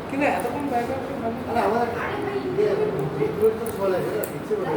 কিন্তু এতক্ষণ বাইক আমার তো চলে ইচ্ছে করে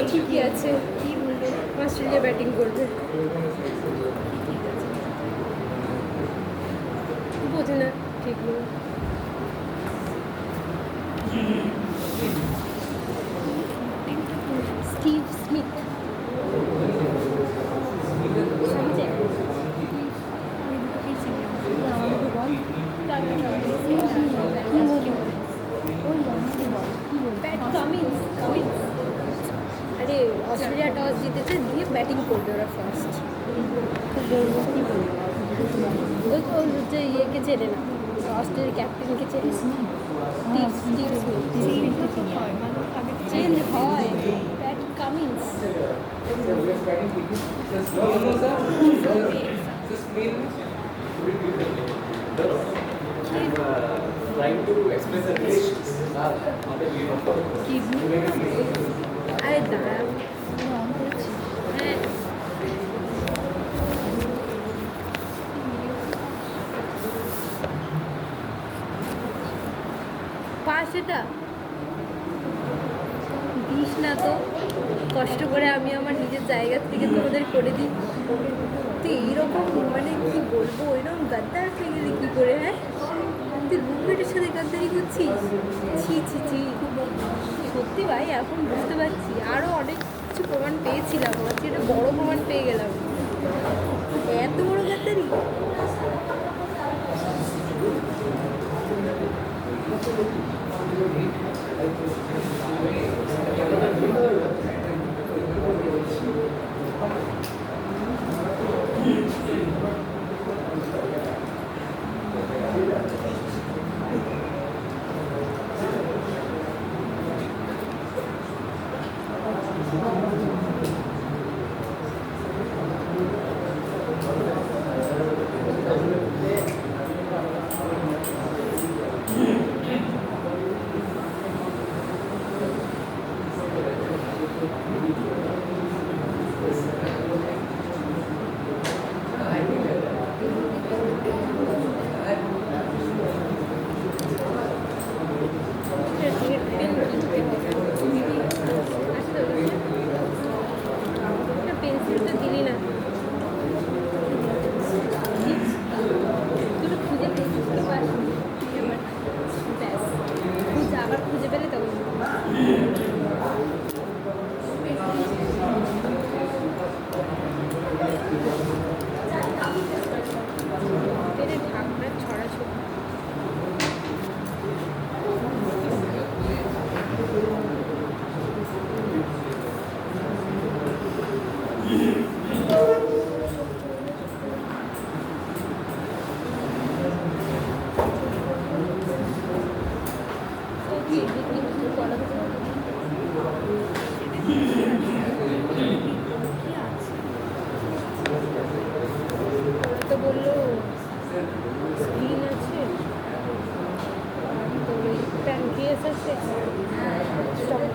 ঠিকই আছে কি বলবে অস্ট্রেলিয়া ব্যাটিং করবে বোঝে না ঠিক নেই স্টিভ স্মিথ আরে অস্ট্রেলিয়া টস জিতেছে দিয়ে ব্যাটিং করবে ওরা ফার্স্ট ওই যে ইয়েকে চেনে না অস্ট্রেলিয়ার ক্যাপ্টেনকে চেনে চেঞ্জ হয় Pat Cummins trying to express a wish. আরে দাঁড়া পাশেটা দিস না তো কষ্ট করে আমি আমার নিজের জায়গা থেকে তোমাদের করে দিই তো এইরকম মানে কি বলবো ওইরকম গাদ্দার হয়ে গেলে কী করে হ্যাঁ তুই রুমমেটের সাথে গাদ্দারি করছিস? ছি ছি ছি, সত্যি ভাই এখন বুঝতে পারছি। আরও অনেক কিছু প্রমাণ পেয়েছিলাম, আজকে একটা বড় প্রমাণ পেয়ে গেলাম। এত বড় গাদ্দারি! পেন্সিলটা দিলি না, দুটো খুঁজে পেয়েছিস তো ব্যাস। আবার খুঁজে পেলে তখন ঢাকনার ছড়াছড়ি। তো বললো স্ক্রিন আছে, তো ওই প্যানক্রিয়াস আছে, stomach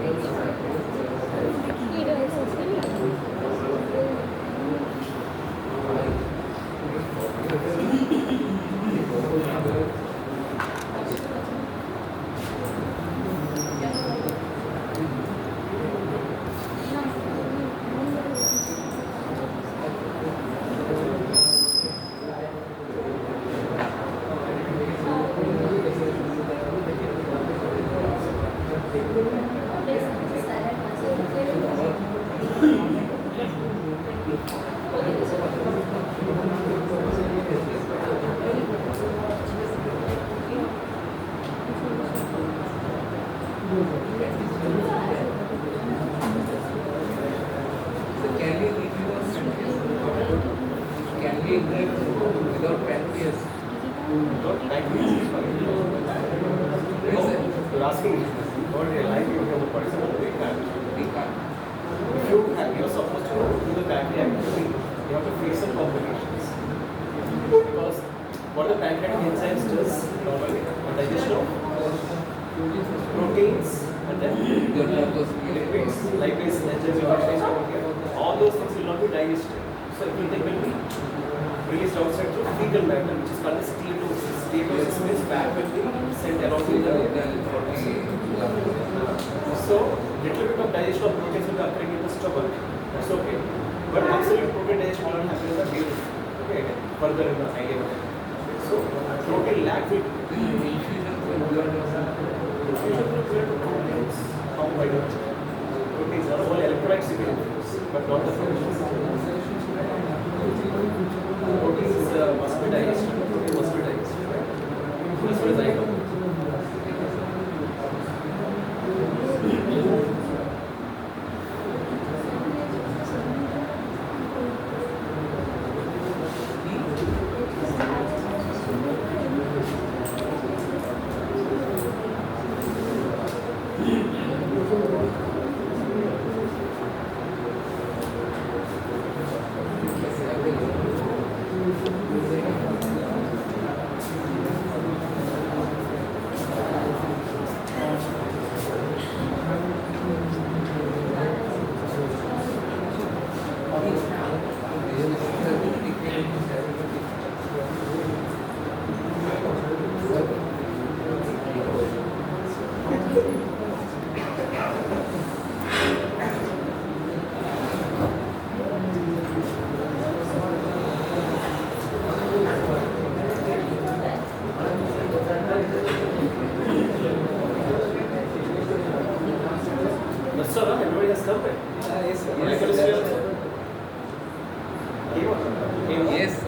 Without pancreas. Without pancreas is fine. You're asking what they like you from a person, they can't. They can't. If you're supposed to do the pancreatic activity, you have to face some complications. Because what the pancreatic enzymes does normally, digestion of proteins and then lipids, lipase, enzymes, all those things will not be digested. So everything will be released outside through fecal matter, which is called as steatosis. Steatosis means fat will be sent along with the so little bit of digestion of proteins will be occurring in the stomach. That's okay. But absolute protein digestion will not happen in the day. Okay, again, further in the idea. So protein lack will infusion will go to proteins found by the proteins are all electrolytes but not the proteins. Proteins must be digested. Protein must be digested. Right? As far as I know. has come, right? Yes, sir. Only chemistry also? Yes.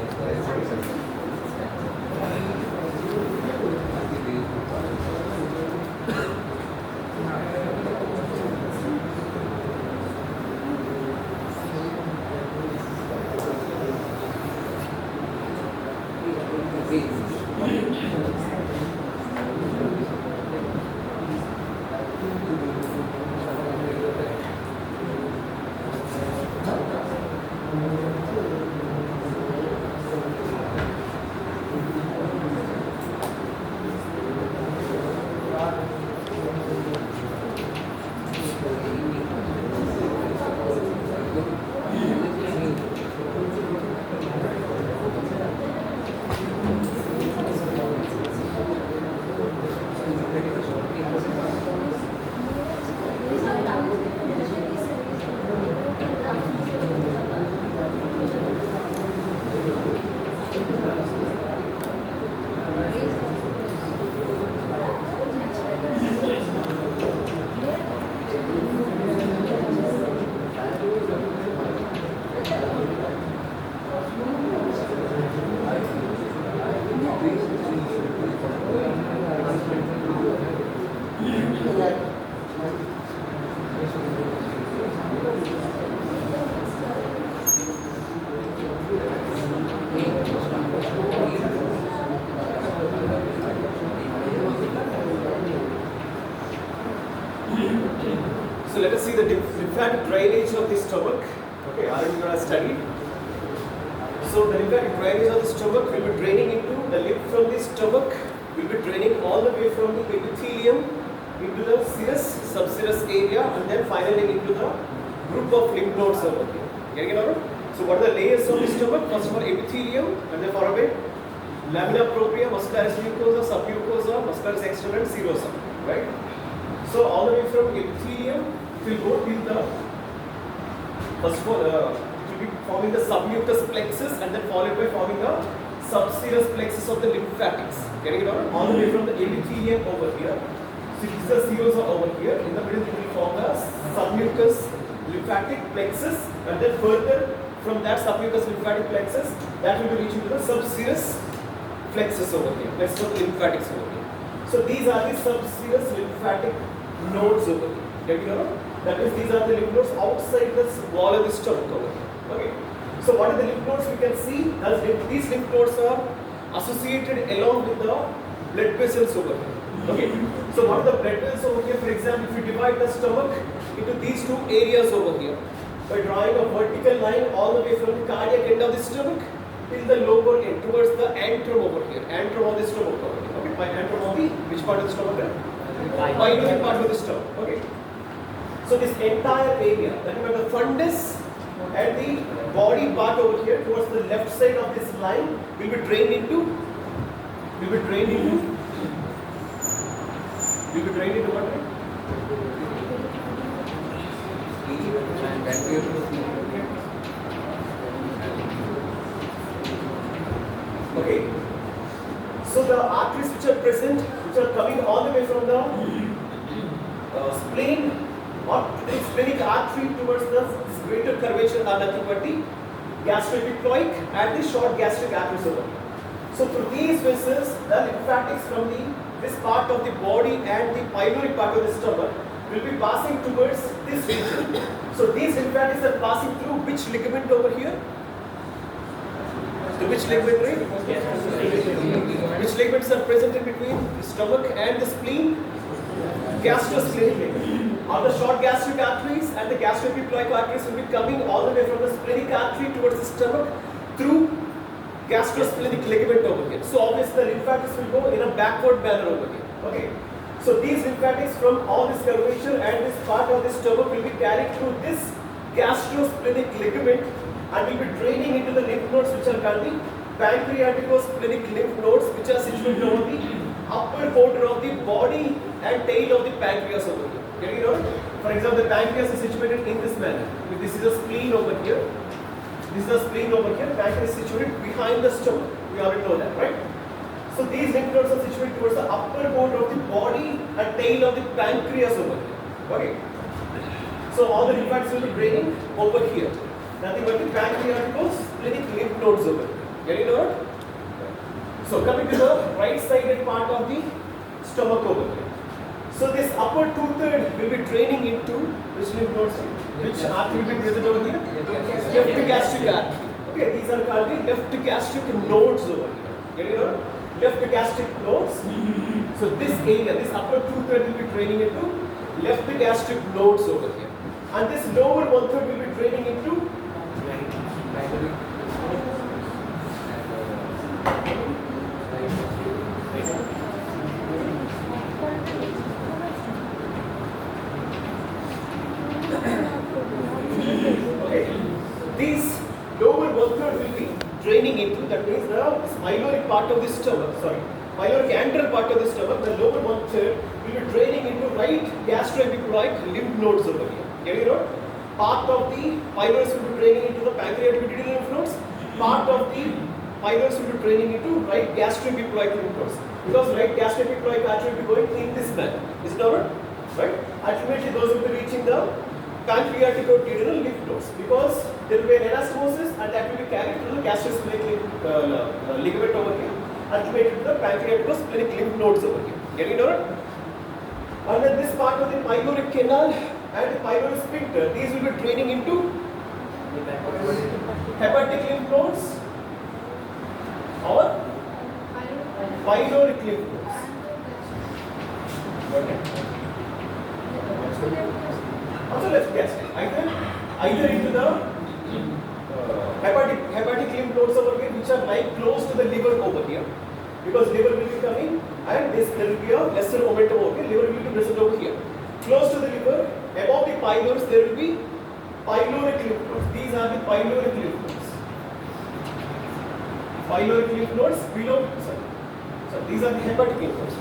So let us see the lymphatic drainage of the stomach. Okay, are you going to study? So the lymphatic drainage of the stomach will be draining into the lymph from the stomach, will be draining all the way from the epithelium into the serous, subserous area, and then finally into the group of lymph nodes over here. Getting it over? So what are the layers of the stomach? First of all, epithelium, and then far away, lamina propria, muscularis mucosa, submucosa, muscularis externa, and serosa. Right? So all the way from epithelium, it will go till the first of all, it will be forming the submucous plexus, and then followed by forming the subserous plexus of the lymphatics. Getting it over? All the way from the epithelium over here. So this is the serosa over here. In the middle, it will form the submucous lymphatic plexus, and then further from that submucous lymphatic plexus, that will be reaching to the subserous plexus over here, plexus of the lymphatics over here. So these are the subserous lymphatic nodes over here. Getting it over? That means these are the lymph nodes outside the wall of the stomach over here. Okay. So what are the lymph nodes we can see? As these lymph nodes are associated along with the blood vessels over here. Okay. So what are the blood vessels over here? For example, if you divide the stomach into these two areas over here, by drawing a vertical line all the way from the cardiac end of the stomach till the lower end towards the antrum over here. Antrum of the stomach over here. Okay. By antrum of the which part of the stomach? Pyloric part of the stomach. Okay. So this entire area, that is the fundus and the body part over here towards the left side of this line will be drained into what? Okay. So the arteries which are present, which are coming all the way from the spleen or the splenic artery towards this greater curvature are nothing but the gastroepithelic and the short gastric arteries over here. So through these vessels, the lymphatics from this part of the body and the pyloric part of the stomach will be passing towards this region. So these lymphatics are passing through which ligament over here? To which ligament, right? Which ligaments are present in between the stomach and the spleen? Gastrosplenic ligament. All the short gastric arteries and the gastroepithelic arteries will be coming all the way from the splenic artery towards the stomach through gastrosplenic ligament over here. So obviously the lymphatics will go in a backward manner over here. Okay. So these lymphatics from all this curvature and this part of the stomach will be carried through this gastrosplenic ligament and will be draining into the lymph nodes which are called the pancreaticosplenic lymph nodes, which are situated over the upper border of the body and tail of the pancreas over here. Getting it on? For example, the pancreas is situated in this manner. If this is a spleen over here, this is the spleen over here, pancreas is situated behind the stomach. We already know that, right? So these lymph nodes are situated towards the upper border of the body and tail of the pancreas over here. Okay. So all the lymphatics will be draining over here. Nothing but the pancreatico-splenic lymph nodes over here. Getting it? So coming to the right sided part of the stomach over here. So this upper two-third will be draining into which lymph nodes? Which artery will be present over here? Left gastric artery. Okay, these are called the left gastric nodes over here. Getting it? Left gastric nodes. So this area, this upper two-third will be draining into left gastric nodes over here. And this lower one-third will be draining into these lower one-third will be draining into, that means the pyloric part of the stomach, pyloric antral part of the stomach, the lower one-third will be draining into right gastroepiploid lymph nodes over here. Get it out? Part of the pylorus will be draining into the pancreatic lymph nodes, part of the pylorus will be draining into right gastroepiploid lymph nodes. Because right gastroepiploid artery will be going in this manner. Is it not? Right? Ultimately those will be reaching the pancreatico-duodenal lymph nodes, because there will be an anastomosis and that will be carried to the gastrosplenic ligament over here, ultimately to the pancreatico-splenic lymph nodes over here. Getting it? And then this part of the pyloric canal and the pyloric sphincter, these will be draining into hepatic lymph nodes or pyloric lymph nodes. Also left gastric, either into the hepatic lymph nodes over here, which are lying close to the liver over here, because liver will be coming and there will be a lesser momentum over here, liver will be present over here. Close to the liver, above the pylorus, there will be pyloric lymph nodes. These are the pyloric lymph nodes. Pyloric lymph nodes below, so these are the hepatic lymph nodes.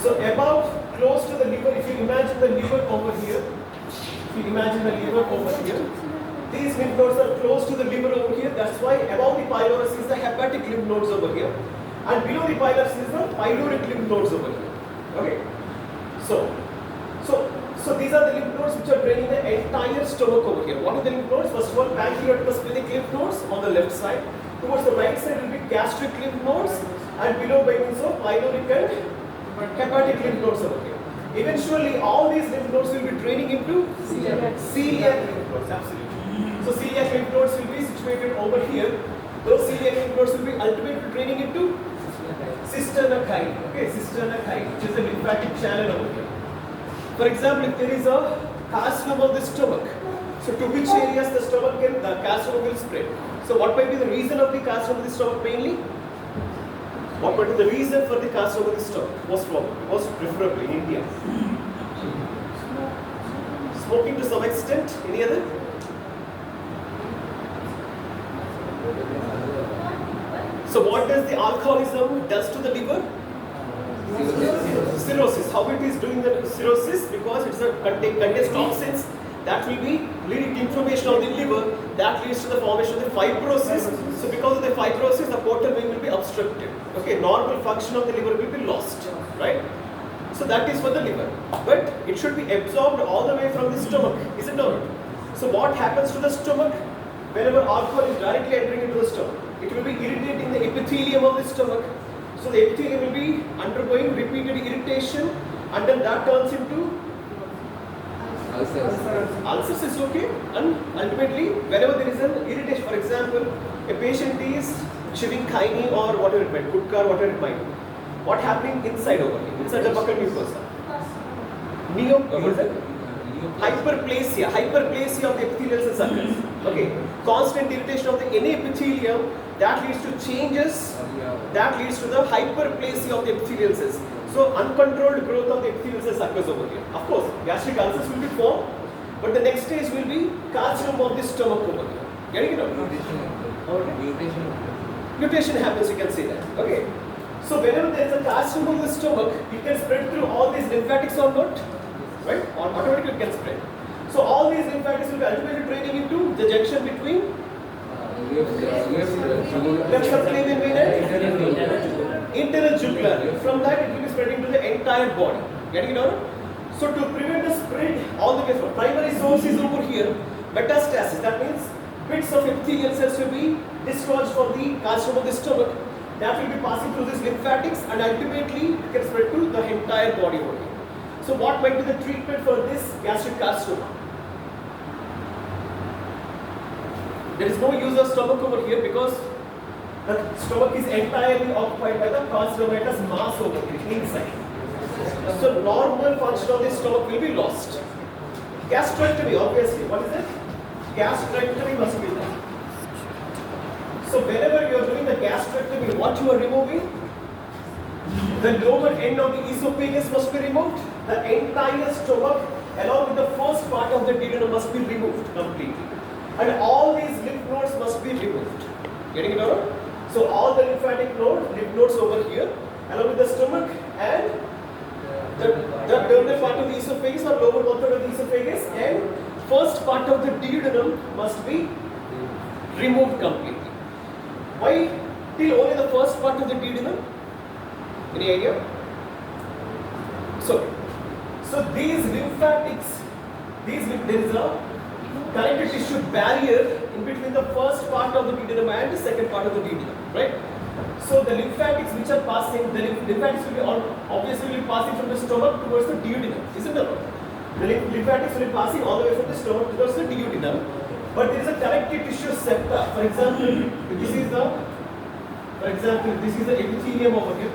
So above, close to the liver, if you imagine the liver over here, these lymph nodes are close to the liver over here. That's why above the pylorus is the hepatic lymph nodes over here, and below the pylorus is the pyloric lymph nodes over here. Okay. So these are the lymph nodes which are draining the entire stomach over here. What are the lymph nodes? First of all, pancreatico-splenic lymph nodes on the left side. Towards the right side will be gastric lymph nodes, and below by means of pyloric and hepatic lymph nodes over here. Eventually, all these lymph nodes will be draining into celiac lymph nodes. Absolutely. So celiac lymph nodes will be situated over here. Those celiac lymph nodes will be ultimately draining into cisterna chyli. Okay, cisterna chyli, which is a lymphatic channel over here. For example, if there is a carcinoma of the stomach, so to which areas the stomach can, the carcinoma will spread. So what might be the reason of the carcinoma of the stomach mainly? What might be the reason for the carcinoma of the stomach? Most preferably in India. Smoking to some extent. Any other? So what does the alcoholism does to the liver? Cirrhosis. How it is doing the cirrhosis? Because it's a contains toxins that will be leading to inflammation of the liver, that leads to the formation of the fibrosis. So because of the fibrosis, the portal vein will be obstructed. Okay, normal function of the liver will be lost, right? So that is for the liver. But it should be absorbed all the way from the stomach, is it not? So what happens to the stomach? Whenever alcohol is directly entering into the stomach, it will be irritating the epithelium of the stomach. So the epithelium will be undergoing repeated irritation, and then that turns into ulcers is okay, and ultimately whenever there is an irritation, for example, a patient is chewing kini or whatever it might, gudka or whatever it might be. What happening inside over here? Inside the buccal mucosa? Hyperplasia of the epithelial cells occurs. Okay, constant irritation of the any epithelium, that leads to changes, that leads to the hyperplasia of the epithelial cells. So uncontrolled growth of the epithelial cells occurs over here. Of course, gastric ulcers will be formed, but the next stage will be carcinoma of the stomach over here. Getting it out? Mutation happens, you can say that. Okay. So whenever there is a carcinoma of the stomach, it can spread through all these lymphatics or not, right? Or automatically it can spread. So all these lymphatics will be ultimately draining into the junction between left subclavian vein and internal jugular. From that it will be spreading to the entire body. Getting it out? So to prevent the spread all the way from primary source is over here, metastasis. That means bits of epithelial cells will be discharged from the calcium of the stomach. That will be passing through these lymphatics and ultimately it can spread to the entire body over here. So what might be the treatment for this gastric carcinoma? There is no use of stomach over here because the stomach is entirely occupied by the carcinomatous mass over here inside. So normal function of the stomach will be lost. Gastrectomy, obviously, what is it? Gastrectomy must be done. So whenever you are doing the gastrectomy, what you are removing? The lower end of the esophagus must be removed. The entire stomach along with the first part of the duodenum must be removed completely. And all these lymph nodes must be removed. Getting it out? So all the lymphatic lymph nodes over here along with the stomach and the terminal part of the esophagus or lower one third of the esophagus and first part of the duodenum must be removed completely. Why till only the first part of the duodenum? Any idea? So these lymphatics, there is a connective tissue barrier in between the first part of the duodenum and the second part of the duodenum, right? So the lymphatics which are passing, the lymphatics will be obviously passing from the stomach towards the duodenum, isn't it? The lymphatics will be passing all the way from the stomach towards the duodenum, but there is a connective tissue septa. For example, this is the epithelium over here.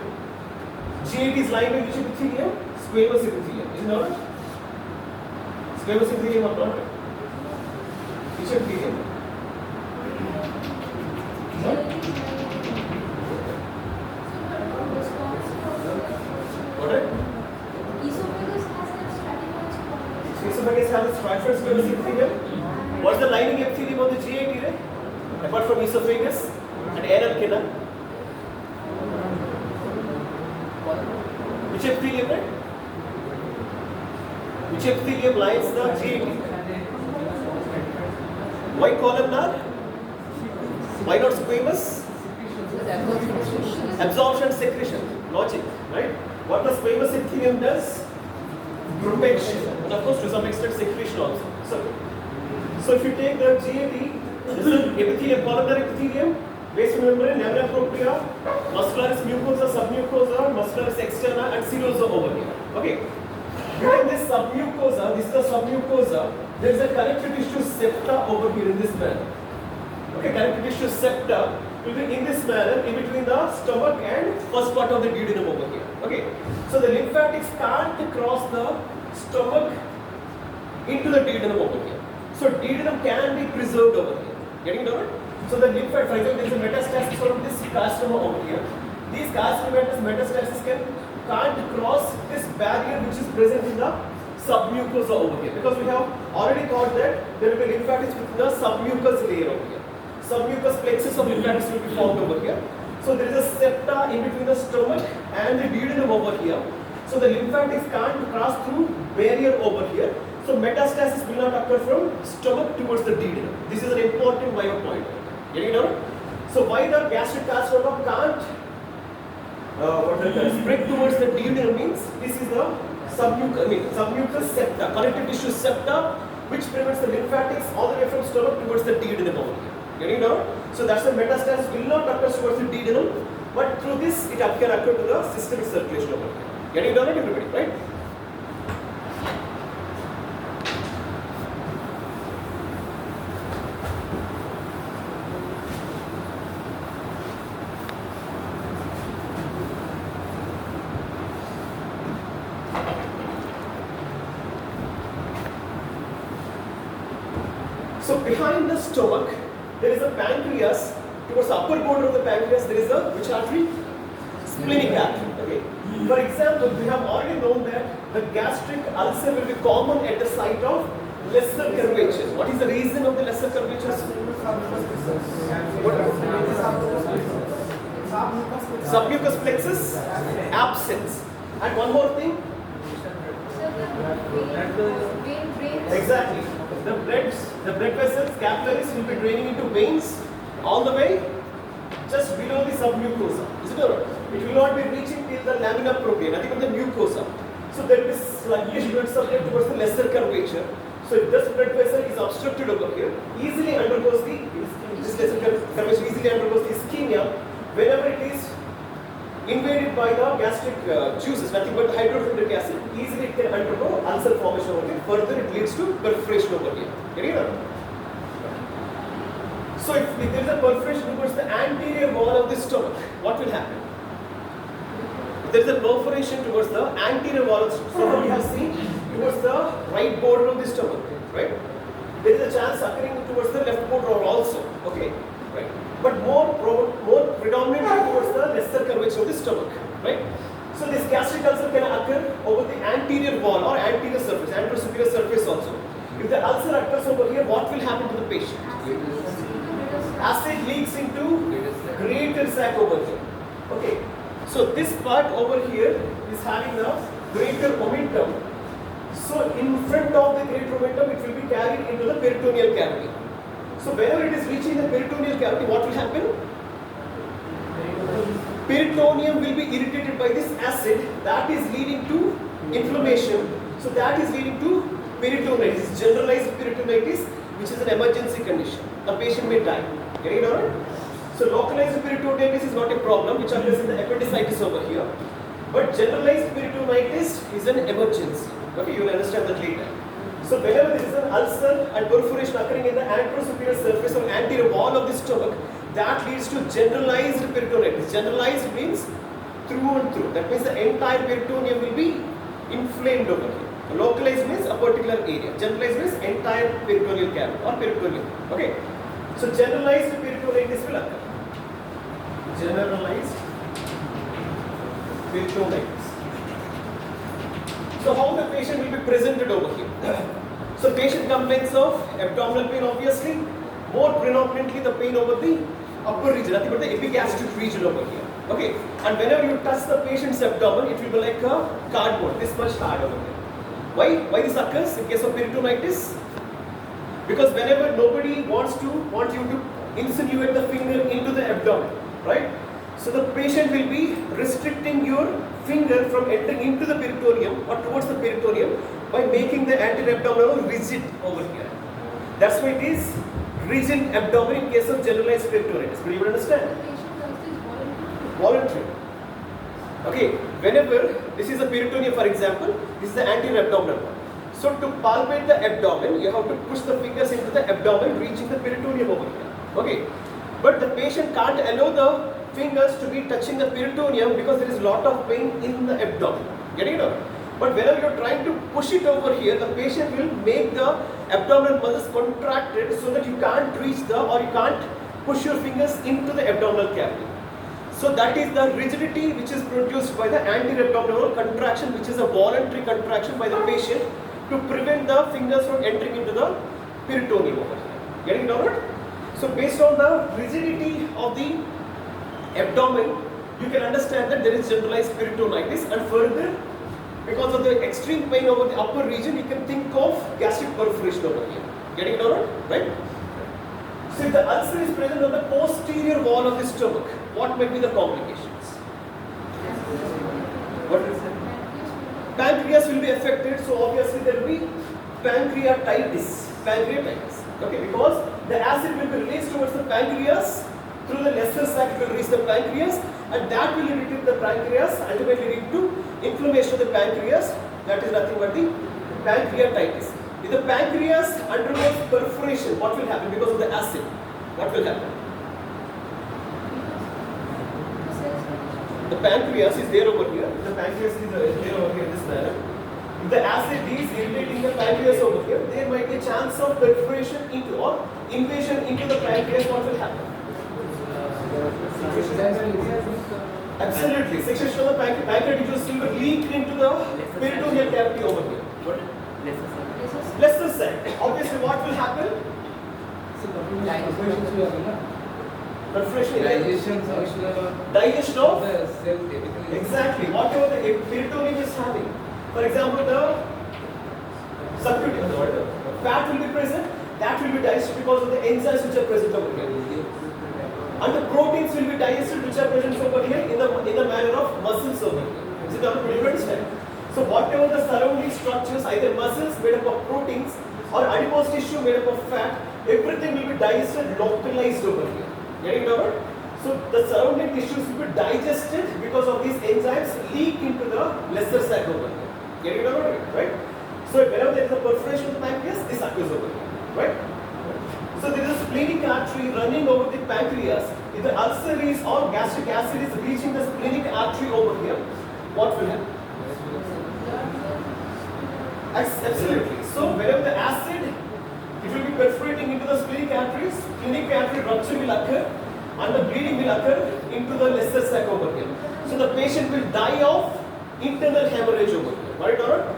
GAT is lying in which epithelium? Squamous epithelium, isn't it? Squamous epithelium or not? Which epithelium? What? Esophagus has a structured squamous epithelium. What's the lining epithelium of the GAT? Right? Apart from esophagus and anal canal. Which epithelium? Right? Which epithelium lines the GAT? Why columnar? Why not squamous? Absorption, secretion, logic, right? What the squamous epithelium does? Protection, and of course to some extent secretion also. So if you take the GAT, this is epithelium, columnar epithelium, basement membrane, lamina propria, muscularis mucosa, submucosa, muscularis externa, and serosa over here. Okay. During this submucosa, this is the submucosa, there is a connective tissue septa over here in this manner. Okay, connective tissue septa will be in this manner in between the stomach and first part of the duodenum over here. Okay, so the lymphatics can't cross the stomach into the duodenum over here. So duodenum can be preserved over here. Getting it over? So the lymphatic, for example, there is a metastasis from this carcinoma over here. These carcinomatous metastasis can't cross this barrier which is present in the submucosa over here, because we have already thought that there will be lymphatics within the submucous layer over here. Submucous plexus of lymphatics will be formed over here. So there is a septa in between the stomach and the duodenum over here. So the lymphatics can't cross through barrier over here. So metastasis will not occur from stomach towards the duodenum. This is an important minor point. Getting it out? So why the gastric carcinoma can't spread towards the duodenum means this is the submucous septa, connective tissue septa, which prevents the lymphatics all the way from stomach towards the duodenum over here. Getting it out? So that's why metastasis will not occur towards the duodenum, but through this it can occur to the systemic circulation over here. Getting it out, everybody, right? So behind the stomach, there is a pancreas. Towards the upper border of the pancreas, there is a which artery? Splenic artery. Okay. For example, we have already known that the gastric ulcer will be common at the site of lesser curvature. What is the reason of the lesser curvature? Submucous plexus absence. And one more thing. Exactly. The blood vessels, capillaries will be draining into veins all the way just below the submucosa. Is it or not? It will not be reaching till the lamina propria, nothing but the mucosa. So there is sluggish blood supply towards the lesser curvature. So if this blood vessel is obstructed over here, easily undergoes the this lesser curvature easily undergoes the ischemia whenever it is invaded by the gastric juices, nothing but hydrofluoric acid. Easily it can undergo ulcer formation over here. Further it leads to perforation over here. Getting it? So if there is a perforation towards the anterior wall of the stomach, what will happen? If there is a perforation towards the anterior wall of the stomach, so we have seen towards the right border of the stomach, right? There is a chance occurring towards the left border also, okay? Right. But more predominantly towards the lesser curvature of the stomach, right? So this gastric ulcer can occur over the anterior wall or anterior surface, anterior superior surface also. If the ulcer occurs over here, what will happen to the patient? Acid leaks into greater sac over here. Okay. So this part over here is having a greater momentum. So in front of the greater momentum, it will be carried into the peritoneal cavity. So whenever it is reaching the peritoneal cavity, what will happen? Peritoneum will be irritated by this acid, that is leading to inflammation. So that is leading to peritonitis, generalized peritonitis, which is an emergency condition. The patient may die. Getting it alright? So localized peritonitis is not a problem, which occurs in the appendicitis over here. But generalized peritonitis is an emergency. Okay, you will understand that later. So whenever there is an ulcer and perforation occurring in the anterosuperior surface or anterior wall of the stomach, that leads to generalized peritonitis. Generalized means through and through. That means the entire peritoneum will be inflamed over here. Localized means a particular area. Generalized means entire peritoneal cavity or peritoneum. Okay. So generalized peritonitis will occur. Generalized peritonitis. So how the patient will be presented over here? So patient complains of abdominal pain, obviously. More predominantly the pain over the upper region, nothing but the epigastric region over here. Okay. And whenever you touch the patient's abdomen, it will be like a cardboard, this much hard over here. Why this occurs in case of peritonitis? Because whenever nobody want you to insinuate the finger into the abdomen, right? So the patient will be restricting your finger from entering into the peritoneum or towards the peritoneum by making the anterior abdominal rigid over here. That's why it is rigid abdomen in case of generalized peritonitis. Do you understand? Voluntary. Okay, whenever this is a peritoneum, for example, this is the anterior abdominal one. So to palpate the abdomen, you have to push the fingers into the abdomen, reaching the peritoneum over here. Okay, but the patient can't allow the fingers to be touching the peritoneum because there is a lot of pain in the abdomen. Getting it out? But whenever you are trying to push it over here, the patient will make the abdominal muscles contracted so that you can't reach or you can't push your fingers into the abdominal cavity. So that is the rigidity which is produced by the anterior abdominal contraction, which is a voluntary contraction by the patient to prevent the fingers from entering into the peritoneum over here. Getting it out? So based on the rigidity of the abdomen, you can understand that there is generalized peritonitis, and further, because of the extreme pain over the upper region, you can think of gastric perforation over here. Getting it all right? So if the ulcer is present on the posterior wall of the stomach, what might be the complications? What is it? Pancreas will be affected, so obviously there will be pancreatitis. Pancreatitis. Okay, because the acid will be released towards the pancreas through the lesser sac, it will reach the pancreas, and that will irritate the pancreas, ultimately lead to inflammation of the pancreas. That is nothing but the pancreatitis. If the pancreas undergoes perforation, what will happen because of the acid? What will happen? The pancreas is there over here. The pancreas is there over here in this manner. If the acid is irritating the pancreas over here, there might be a chance of perforation into or invasion into the pancreas. What will happen? Absolutely. Secretion of the pancreatic juice will leak into the peritoneal cavity over here. What? Lesser sac. Obviously, what will happen? Perforation. Digestion of exactly whatever the peritoneum is having. For example, the subcutaneous fat will be present. That will be digested because of the enzymes which are present over here. And the proteins will be digested which are present over here in the manner of muscles over here. Is it not clear? Understand? So whatever the surrounding structures, either muscles made up of proteins or adipose tissue made up of fat, everything will be digested localized over here. Getting it over? So the surrounding tissues will be digested because of these enzymes leak into the lesser sac over here. Getting it over? Right? So whenever there is a perforation of the pancreas, this occurs over here. Right? So there is a splenic artery running over the pancreas. If the ulcer is or gastric acid is reaching the splenic artery over here, what will happen? Absolutely. So whenever the acid, it will be perforating into the splenic arteries, splenic artery rupture will occur and the bleeding will occur into the lesser sac over here. So the patient will die of internal hemorrhage over here. Right or not?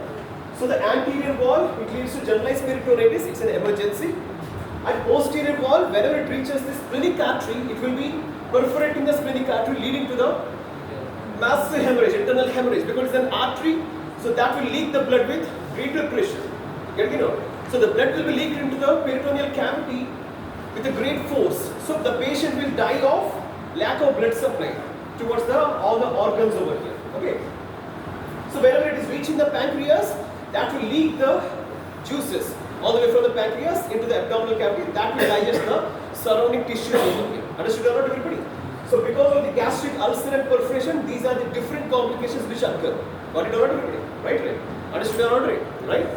So the anterior wall, it leads to generalized peritonitis, it's an emergency. And posterior wall, whenever it reaches the splenic artery, it will be perforating the splenic artery leading to the massive hemorrhage, internal hemorrhage, because it's an artery, so that will leak the blood with greater pressure. Get it out? So the blood will be leaked into the peritoneal cavity with a great force. So the patient will die of lack of blood supply towards all the organs over here. Okay. So whenever it is reaching the pancreas, that will leak the juices all the way from the pancreas into the abdominal cavity. That will digest the surrounding tissues over here. Understood or not, everybody? So because of the gastric ulcer and perforation, these are the different complications which occur. Got it or not, everybody? Right? Understood or not? Right?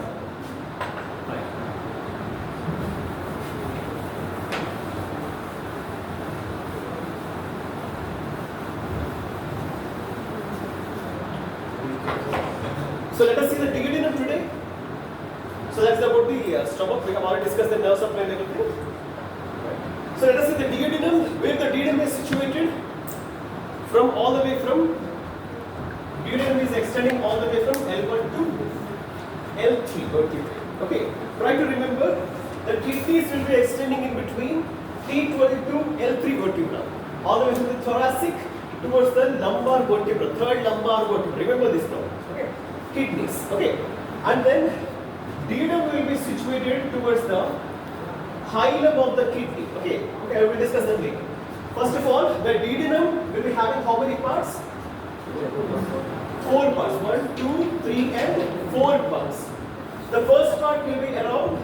So let us see the duodenum today. So that's about the stomach. We have already discussed the nerve supply and everything. Right. So let us see the duodenum, where the duodenum is situated from all the way from, duodenum is extending all the way from L1 to L3 vertebrae. Okay. Try to remember the kidneys will be extending in between T12 to L3 vertebra. All the way from the thoracic towards the lumbar vertebra, third lumbar vertebra. Remember this now. Okay. Kidneys. Okay. And then duodenum will be situated towards the hilum of the kidney. Okay, I will discuss that later. First of all, the duodenum will be having how many parts? 4 parts. 1, 2, 3 and 4 parts. The first part will be around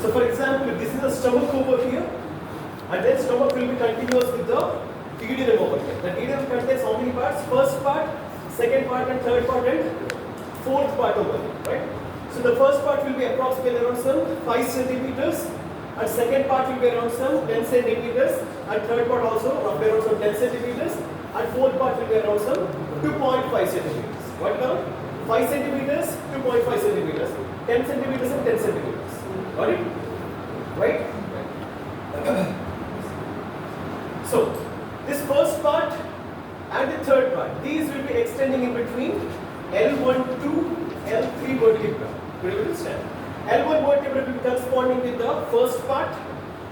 So for example, if this is the stomach over here, and then stomach will be continuous with the duodenum over here. The duodenum contains how many parts? First part, second part and third part and fourth part over here, right? So the first part will be approximately around some 5 centimeters, and second part will be around some 10 centimeters, and third part also roughly around some 10 centimeters, and fourth part will be around some 2.5 centimeters. What now? 5 centimeters, 2.5 centimeters, 10 centimeters and 10 centimeters. Got it? Right? So, this first part and the third part, these will be extending in between L1 to L3 vertebra. Do you understand? L1 vertebra will be corresponding with the first part,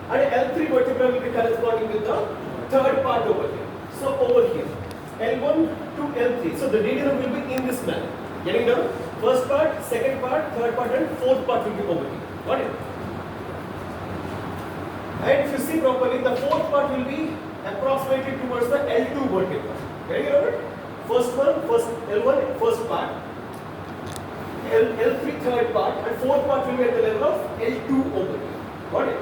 and L3 vertebra will be corresponding with the third part over here. So, over here, L1 to L3. So, the duodenum will be in this manner. Getting down? First part, second part, third part, and fourth part will be over here. Got it? And if you see properly, the fourth part will be approximately towards the L2 vertebra. Getting it? First one, L1, first part, L3, third part, and fourth part will be at the level of L2 over here. Got it?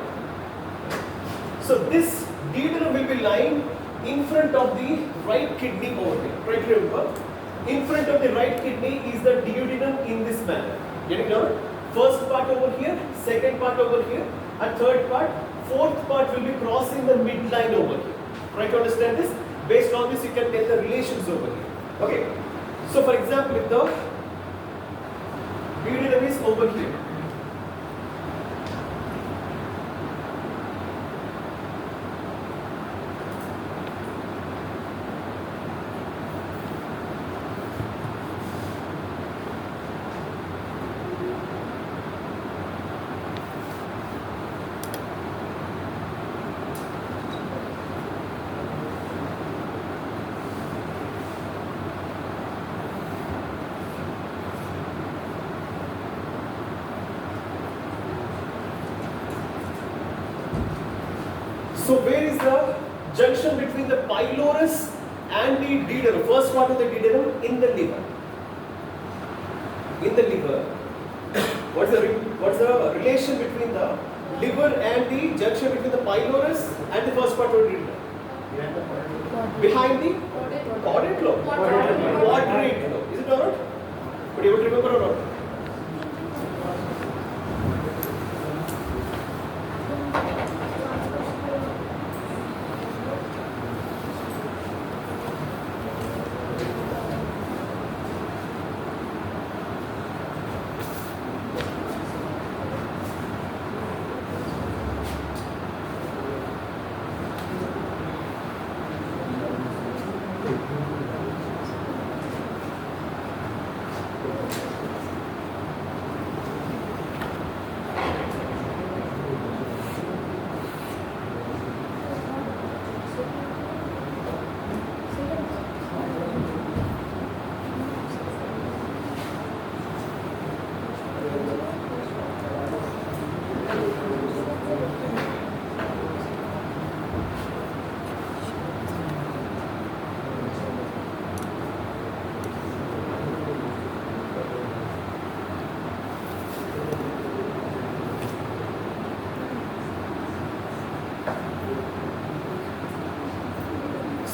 So this duodenum will be lying in front of the right kidney over here. Try to remember. In front of the right kidney is the duodenum in this manner. Getting it? First part over here, second part over here, and third part, fourth part will be crossing the midline over here. Try to understand this. Based on this, you can tell the relations over here. Okay. So, for example, if the duodenum is over here, So where is the junction between the pylorus and the duodenum? First part of the duodenum in the liver. In the liver. What's the relation between the liver and the junction between the pylorus and the first part of the duodenum? Behind the quadrant lobe. Quadrant lobe. Is it or not? But you would remember or not?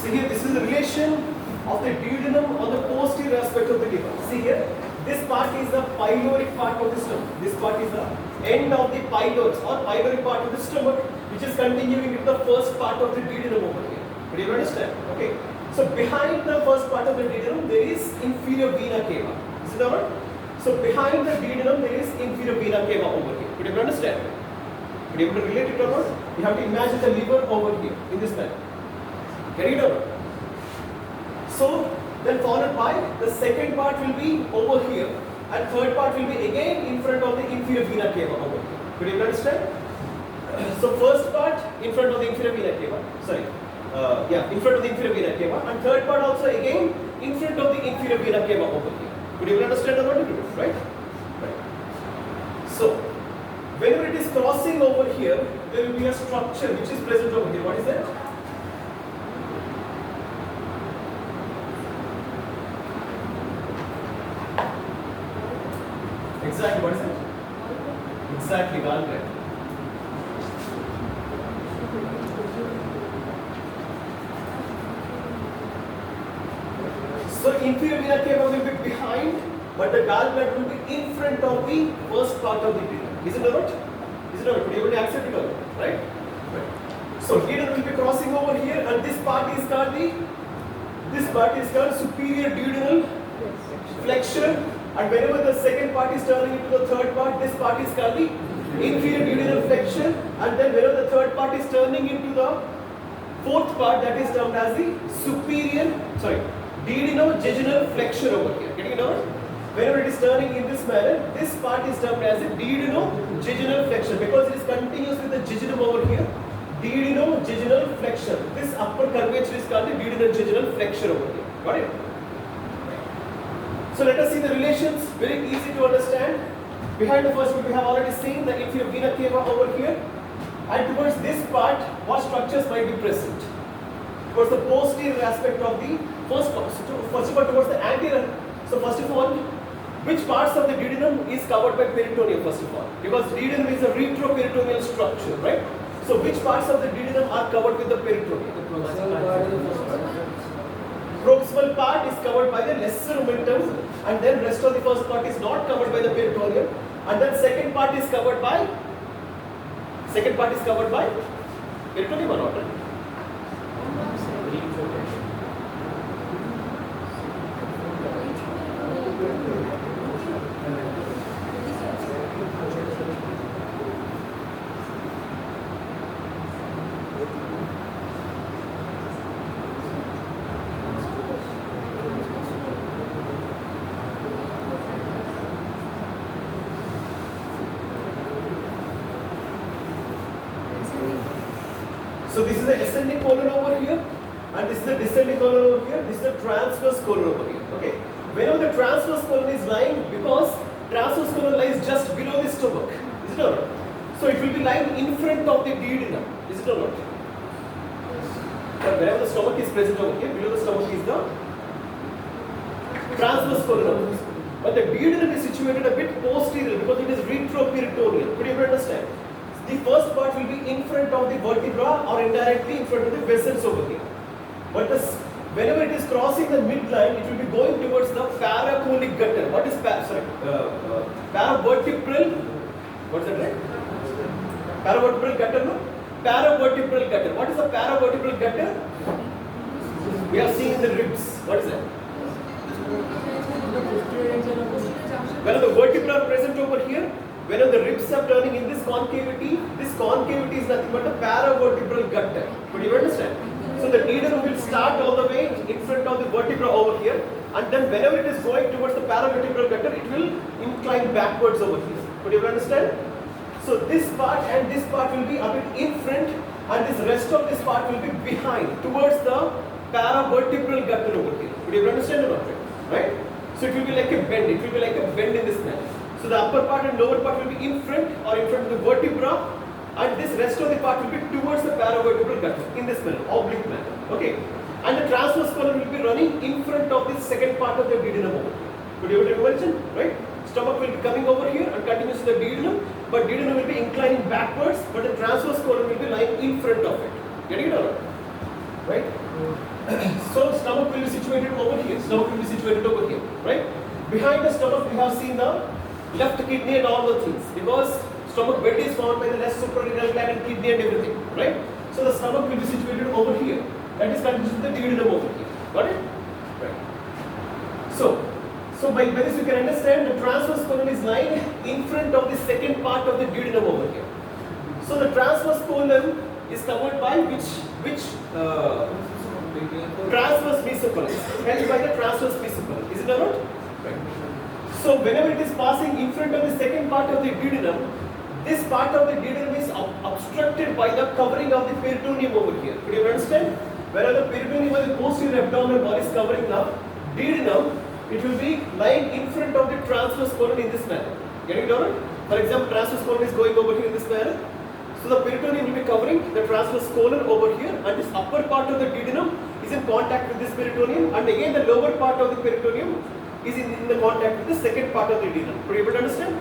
See here, this is the relation of the duodenum on the posterior aspect of the liver. See here, this part is the pyloric part of the stomach. This part is the end of the pylorus or pyloric part of the stomach, which is continuing with the first part of the duodenum over here. Do you understand? Okay. So behind the first part of the duodenum, there is inferior vena cava. Is it alright? So behind the duodenum, there is inferior vena cava over here. Could you understand? Could you able to relate it or not? You have to imagine the liver over here in this manner. Get it or not? So then followed by the second part will be over here, and third part will be again in front of the inferior vena cava over here. Could you understand? So first part in front of the inferior vena cava. Sorry. In front of the inferior vena cava, and third part also again in front of the inferior vena cava over here. Could you understand what it is, right? Right. So whenever it is crossing over here, there will be a structure which is present over here. What is that? Exactly, what is it? Exactly, gallbladder. So inferior vena cava will be behind, but the gallbladder will be in front of the first part of the duodenum. Is it or not? Is it or not? Could you able to accept it or not? Right? Right. So duodenum will be crossing over here, and this part is called superior duodenal flexion. And whenever the second part is turning into the third part, this part is called the inferior duodenal flexion. And then whenever the third part is turning into the fourth part, that is termed as the duodenojejunal flexion over here. Getting it out? Whenever it is turning in this manner, this part is termed as the duodenojejunal flexion because it is continuous with the jejunum over here. Duodenojejunal flexion. This upper curvature is called the duodenojejunal flexion over here. Got it? So let us see the relations, very easy to understand. Behind the first one we have already seen the inferior vena cava over here. And towards this part, what structures might be present? Towards the posterior aspect of the first part. So first of all, towards the anterior. So first of all, which parts of the duodenum is covered by peritoneum first of all? Because duodenum is a retroperitoneal structure, right? So which parts of the duodenum are covered with the peritoneum? Proximal part is covered by the lesser omentum, and then rest of the first part is not covered by the peritoneum, and then second part is covered by peritoneum or not? So this is the ascending colon over here, and this is the descending colon over here. This is the transverse colon over here. Okay. Whenever the transverse colon is lying, because transverse colon lies just below the stomach, is it or not? So it will be lying in front of the duodenum, is it or not? But wherever the stomach is present over here, below the stomach is the transverse colon. But the duodenum is situated a bit posterior because it is retroperitoneal. Could you understand? The first part will be in front of the vertebra or indirectly in front of the vessels over here. But whenever it is crossing the midline, it will be going towards the paracolic gutter. What is paravertebral? What's that right? Paravertebral gutter, no? Paravertebral gutter. What is the paravertebral gutter? We are seeing in the ribs. What is that? When the vertebrae are present over here, when the ribs are turning in this concavity is nothing but the paravertebral gutter. Could you understand? So the duodenum will start all the way in front of the vertebra over here, and then whenever it is going towards the paravertebral gutter, it will incline backwards over here. Could you understand? So this part and this part will be a bit in front, and this rest of this part will be behind, towards the paravertebral gutter over here. Could you understand or not? Right? So it will be like a bend. It will be like a bend in this manner. So the upper part and lower part will be in front or in front of the vertebra, and this rest of the part will be towards the paravertebral gutter in this manner, oblique manner. Okay. And the transverse colon will be running in front of this second part of the duodenum over here. Could you imagine? Right? Stomach will be coming over here and continues to the duodenum, but duodenum will be inclining backwards, but the transverse colon will be lying in front of it. Getting it or not? Right? So stomach will be situated over here. Stomach will be situated over here. Right? Behind the stomach we have seen the left kidney and all the things, because stomach bed is formed by the left suprarenal gland and kidney and everything. Right? So the stomach will be situated over here. That is continues with the duodenum over here. Got it? Right. So by this you can understand the transverse colon is lying in front of the second part of the duodenum over here. So the transverse colon is covered by which transverse mesocolon, held by the transverse mesocolon. Is it or not? Right. So whenever it is passing in front of the second part of the duodenum, this part of the duodenum is obstructed by the covering of the peritoneum over here. Could you understand? Whereas the peritoneum or the posterior abdominal wall is covering the duodenum, it will be lying in front of the transverse colon in this manner. Getting it or not? For example, transverse colon is going over here in this manner. So the peritoneum will be covering the transverse colon over here, and this upper part of the duodenum is in contact with this peritoneum, and again the lower part of the peritoneum is in the contact with the second part of the duodenum. Could you able to understand?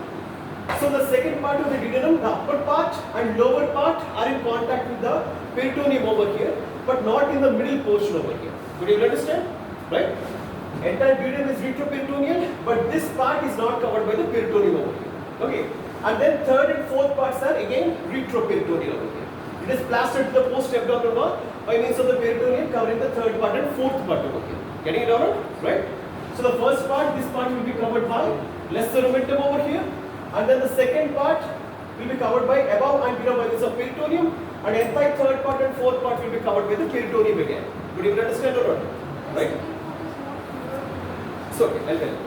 So the second part of the duodenum, the upper part and lower part are in contact with the peritoneum over here, but not in the middle portion over here. Could you understand? Right? Entire duodenum is retroperitoneal, but this part is not covered by the peritoneum over here. Okay. And then third and fourth parts are again retroperitoneal over here. It is plastered to the post-abdominal wall by means of the peritoneum covering the third part and fourth part over here. Getting it all right? So the first part, this part will be covered by lesser omentum over here, and then the second part will be covered by above and below by means of peritoneum, and entire third part and fourth part will be covered by the peritoneum again. Could you understand or not? Right? So I'll tell you.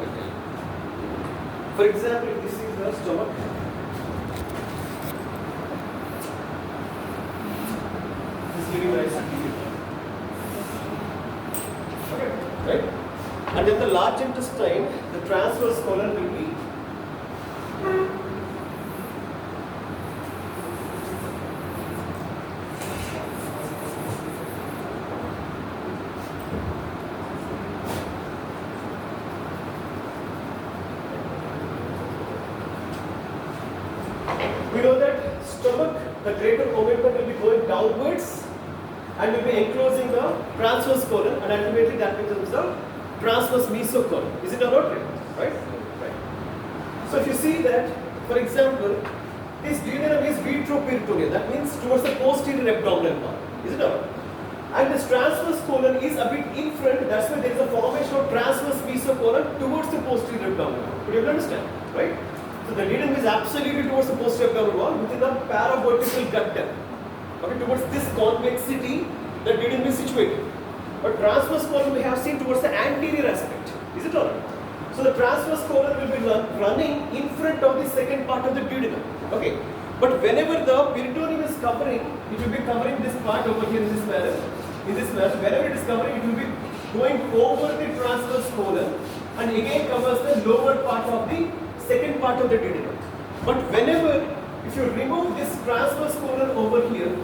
For example, if this is the stomach. Okay, right? And then the large intestine, the transverse colon will be we know that stomach, the greater omentum will be going downwards and will be enclosing the transverse colon, and ultimately that becomes the transverse mesocolon. Is it or not? Right? Right. So if you see that, for example, this duodenum is retroperitoneal, that means towards the posterior abdominal wall. Is it or not? And this transverse colon is a bit in front, that's why there is a formation of transverse mesocolon towards the posterior abdominal wall. Could you understand? Right? So the duodenum is absolutely towards the posterior abdominal wall within the paravertebral gutter. Okay, towards this convexity, the duodenum is situated. But transverse colon we have seen towards the anterior aspect. Is it all right? So the transverse colon will be running in front of the second part of the duodenum. Okay. But whenever the peritoneum is covering, it will be covering this part over here in this manner. Whenever it is covering, it will be going over the transverse colon and again covers the lower part of the second part of the duodenum. But whenever, if you remove this transverse colon over here,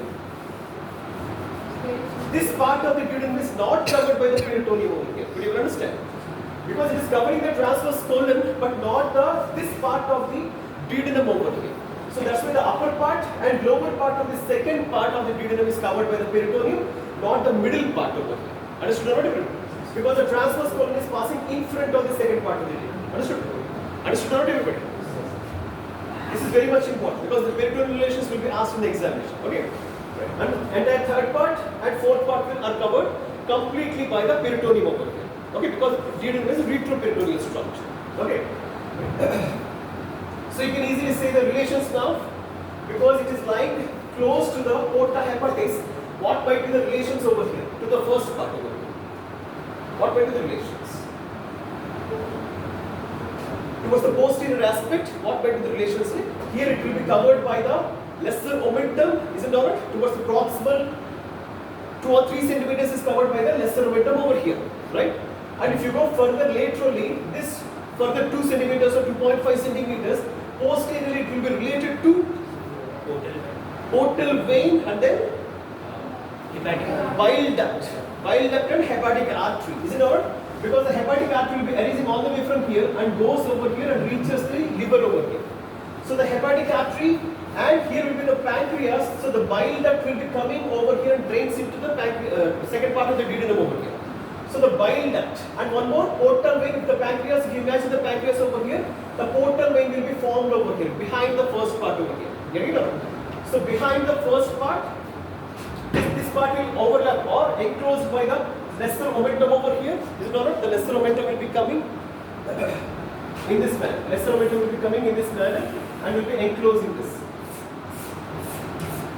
this part of the duodenum is not covered by the peritoneum over here. Could you understand? Because it is covering the transverse colon, but not this part of the duodenum over here. So that's why the upper part and lower part of the second part of the duodenum is covered by the peritoneum, not the middle part over here. Understood or not? Because the transverse colon is passing in front of the second part of the duodenum. Understood? Understood or not, everybody? This is very much important because the peritoneal relations will be asked in the examination. Okay? And entire third part and fourth part are covered completely by the peritoneum over here. Okay? Because duodenum is a retroperitoneal structure. Okay? So you can easily say the relations now, because it is lying close to the porta hepatis. What might be the relations over here to the first part over here? What might be the relations? Towards the posterior aspect, what might be the relations? Here it will be covered by the lesser omentum, isn't it? Towards the proximal 2 or 3 centimeters is covered by the lesser omentum over here, right? And if you go further laterally, this further 2 centimeters or 2.5 centimeters, posteriorly it will be related to portal vein and then bile duct and hepatic artery, isn't it? Because the hepatic artery will be arising all the way from here and goes over here and reaches the liver over here. So the hepatic artery and here will be the pancreas. So the bile duct will be coming over here and drains into the second part of the duodenum over here. So the bile duct and one more portal vein with the pancreas. If you imagine the pancreas over here, the portal vein will be formed over here behind the first part over here. Getting it? So behind the first part, this part will overlap or enclosed by the lesser omentum over here. Is it not? The lesser omentum will be coming in this manner. Lesser omentum will be coming in this manner and will be enclosing this.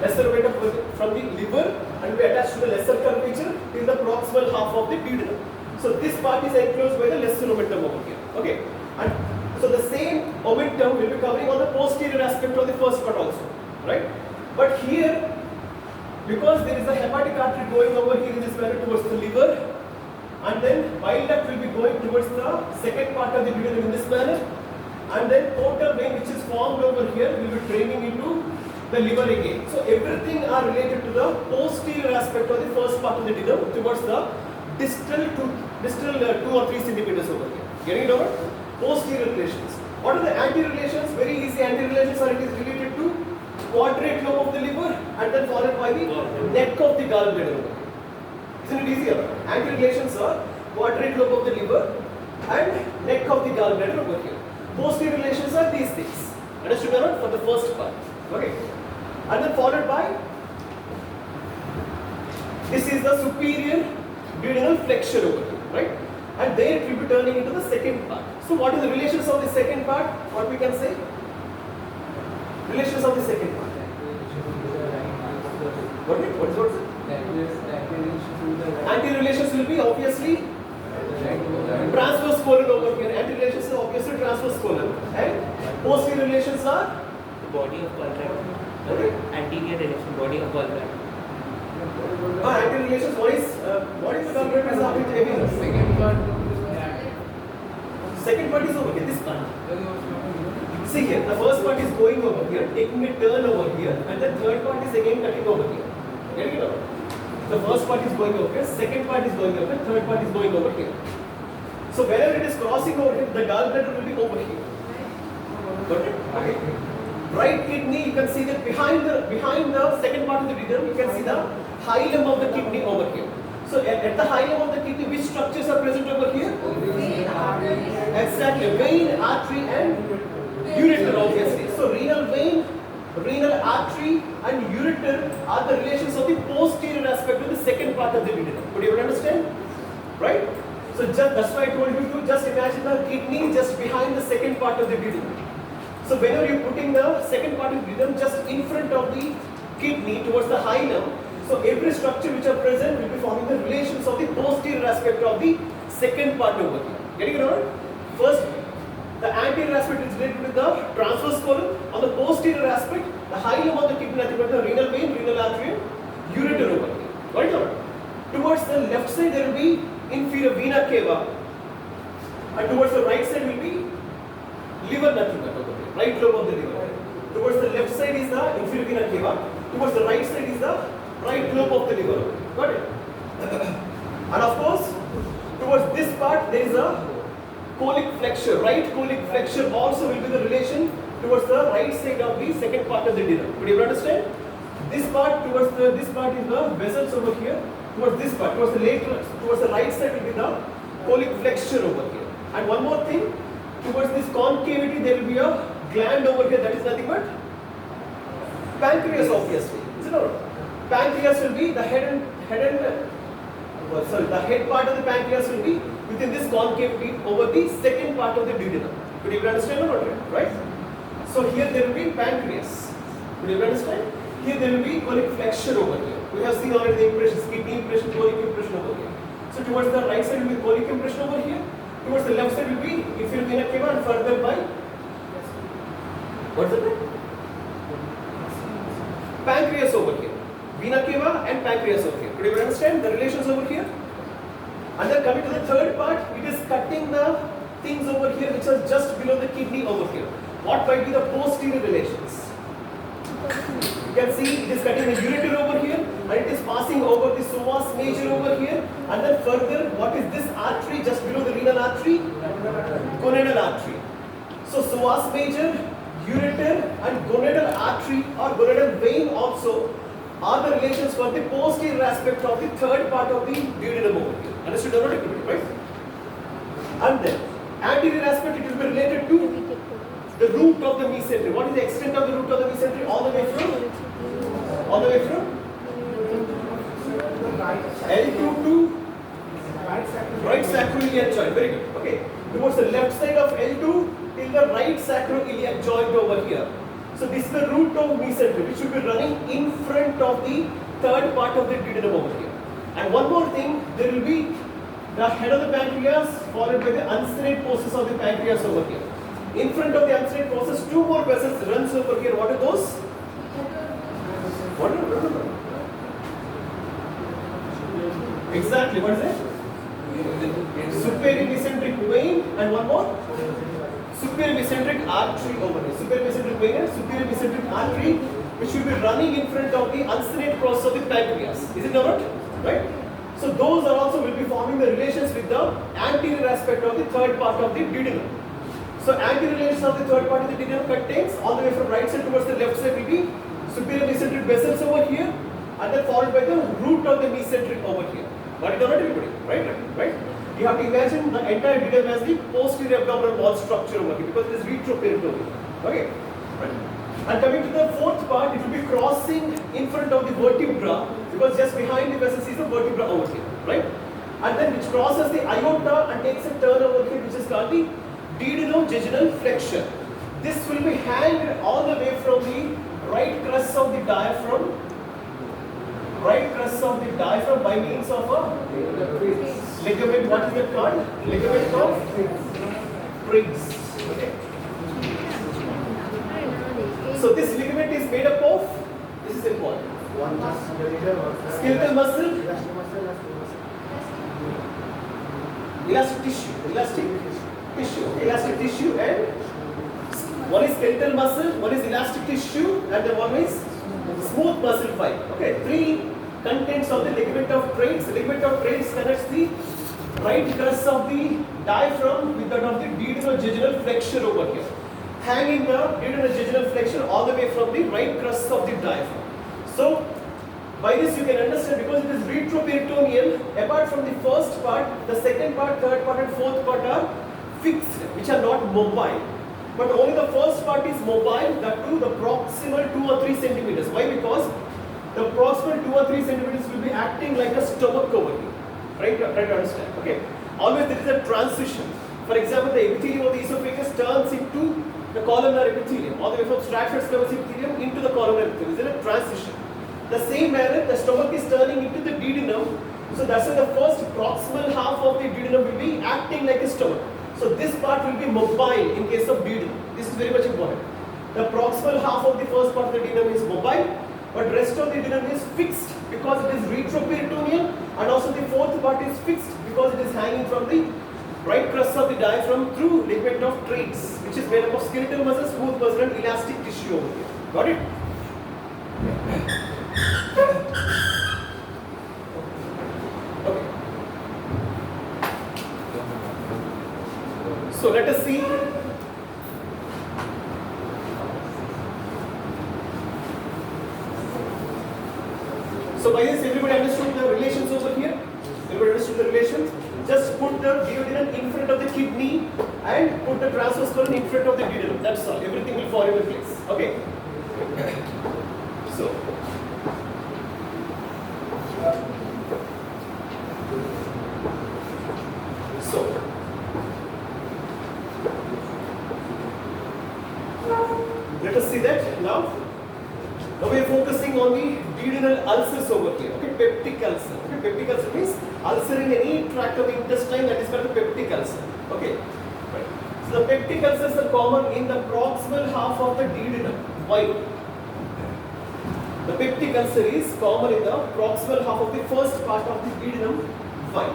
Lesser omentum from the liver and will be attached to the lesser curvature in the proximal half of the duodenum. So this part is enclosed by the lesser omentum over here. Okay. And so the same omentum will be covering on the posterior aspect of the first part also. Right? But here, because there is a hepatic artery going over here in this manner towards the liver, and then bile duct will be going towards the second part of the duodenum in this manner, and then portal vein which is formed over here will be draining into the liver again. So everything are related to the posterior aspect of the first part of the duodenum towards the distal 2 or 3 centimeters over here. Getting it over? Posterior relations. What are the anterior relations? Very easy. Anterior relations are related to quadrate lobe of the liver and then followed by the neck of the gallbladder over here. Isn't it easier? Anterior relations are quadrate lobe of the liver and neck of the gallbladder over here. Posterior relations are these things. Understood or not? For the first part. Okay. And then followed by, this is the superior duodenal flexure over here, right? And there it will be turning into the second part. So what is the relations of the second part? What we can say? Relations of the second part. What is it? Anterior relations will be obviously transverse colon over here. Anterior relations are obviously transverse colon. And posterior relations are body of gallbladder. okay. Anterior relation, body of gallbladder. Anterior relations, what is the gallbladder is up with heavy? Second part is over here, this part. See here, the first part is going over here, taking a turn over here, and the third part is again cutting over here. Getting it over? The first part is going over here, second part is going over here, third part is going over here. So wherever it is crossing over here, the gallbladder will be over here. Got it? Okay. Right kidney, you can see that behind the second part of the duodenum, you can see the hilum of the kidney over here. So at the hilum of the kidney, which structures are present over here? Exactly, vein, artery, and ureter, obviously. So renal vein, renal artery, and ureter are the relations of the posterior aspect of the second part of the duodenum. Could you understand? Right? So that's why I told you to just imagine the kidney just behind the second part of the duodenum. So whenever you're putting the second part of the duodenum just in front of the kidney towards the hilum, so every structure which are present will be forming the relations of the posterior aspect of the second part over here. Getting it over? First, the anterior aspect is related with the transverse colon. On the posterior aspect, the hilum of the kidney, nothing but the renal vein, renal artery, and ureter over here. Got it over? Towards the left side there will be inferior vena cava, and towards the right side will be liver, nothing but over here, right lobe of the liver. Towards the left side is the inferior vena cava. Towards the right side is the right lobe of the liver. Got it? flexure, right colic flexure also will be the relation towards the right side of the second part of the duodenum. Could you understand? This part this part is the vessels over here. Towards this part, towards the right side will be the colic flexure over here. And one more thing, towards this concavity there will be a gland over here that is nothing but pancreas, obviously. Is it not? Pancreas will be the head part of the pancreas will be within this concavity over the second part of the duodenum. Could you understand or not? Right? So here there will be pancreas. Could you understand? Here there will be colic flexure over here. We have seen already the impressions, kidney impression, colic impression over here. So towards the right side will be colic impression over here. Towards the left side will be inferior vena cava and further by what's the name? Pancreas over here. Vena cava and pancreas over here. Could you understand the relations over here? And then coming to the third part, it is cutting the things over here which are just below the kidney over here. What might be the posterior relations? You can see it is cutting the ureter over here and it is passing over the psoas major over here, and then further what is this artery just below the renal artery? Gonadal artery. So psoas major, ureter and gonadal artery or gonadal vein also are the relations for the posterior aspect of the third part of the duodenum over here. Understood or not? Right? And then anterior aspect, it will be related to the root of the mesentery. What is the extent of the root of the mesentery? All the way from L2 to right sacroiliac joint. Very good. Okay. Towards the left side of L2 till the right sacroiliac joint over here. So this is the root of mesentery which will be running in front of the third part of the duodenum over here. And one more thing, there will be the head of the pancreas followed by the uncinate process of the pancreas over here. In front of the uncinate process, two more vessels runs over here. What are those? What are those? Exactly. What is it? Superior mesenteric vein and one more? Superior mesenteric artery over here. Superior mesenteric vein and superior mesenteric artery which will be running in front of the uncinate process of the pancreas. Is it not? Right? So those are also will be forming the relations with the anterior aspect of the third part of the duodenum. So anterior relations of the third part of the duodenum contains all the way from right side towards the left side will be superior mesenteric vessels over here and then followed by the root of the mesenteric over here. Got it or not, everybody? Right? You have to imagine the entire duodenum as the posterior abdominal wall structure over here because it is retroperitoneal. Okay? Right. And coming to the fourth part, it will be crossing in front of the vertebra because just behind the vessels is the vertebra over here. Right? And then which crosses the aorta and takes a turn over here which is called the duodenojejunal flexion. This will be hanged all the way from the right crest of the diaphragm, by means of a ligament. What is it called? Ligament of Briggs. Okay. So this ligament is made up of, this is important, skeletal muscle, elastic tissue and one is skeletal muscle, one is elastic tissue and the one is smooth muscle fiber. Okay, three contents of the ligament of Briggs. The ligament of Briggs connects the right crest of the diaphragm with that of the duodenojejunal flexure over here, hanging the duodenojejunal flexure all the way from the right crest of the diaphragm. So by this you can understand because it is retroperitoneal, apart from the first part, the second part, third part and fourth part are fixed, which are not mobile. But only the first part is mobile, that too the proximal 2 or 3 centimeters. Why? Because the proximal 2 or 3 centimeters will be acting like a stomach over here. Right? Try to understand. Okay. Always there is a transition. For example, the epithelium of the esophagus turns into the columnar epithelium, all the way from Stratford squamous epithelium into the columnar epithelium. There is a transition. The same manner, the stomach is turning into the duodenum. So that's why the first proximal half of the duodenum will be acting like a stomach. So this part will be mobile in case of duodenum. This is very much important. The proximal half of the first part of the duodenum is mobile, but rest of the duodenum is fixed because it is retroperitoneal, and also the fourth part is fixed because it is hanging from the right crest of the diaphragm through ligament of Briggs, which is made up of skeletal muscle, smooth muscle and elastic tissue over here. Got it? Okay. So let us see. So by this, everybody understood the relations over here? Everybody understood the relations? Just put the duodenum in front of the kidney and put the transverse colon in front of the duodenum. That's all. Everything will fall into place. Okay. So. Let us see that now. Now we are focusing on the duodenal ulcers over here. Okay, peptic ulcer. Okay, peptic ulcer means ulcer in any tract of the intestine, that is called the peptic ulcer. Okay, right. So the peptic ulcers are common in the proximal half of the duodenum. Why? The peptic ulcer is common in the proximal half of the first part of the duodenum. Why?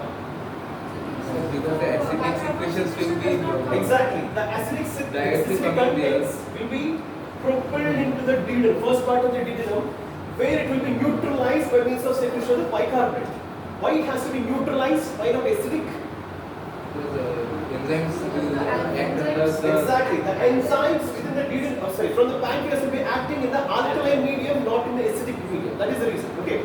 Because the acidic secretions will be exactly. The acidic contents will be propelled into the duodenum, first part of the duodenum, where it will be neutralized by means of secretion of the bicarbonate. Why it has to be neutralized? Why not acidic? because the enzymes will act under the Exactly. The enzymes within the duodenum, from the pancreas will be acting in the alkaline medium, not in the acidic medium. That is the reason. Okay.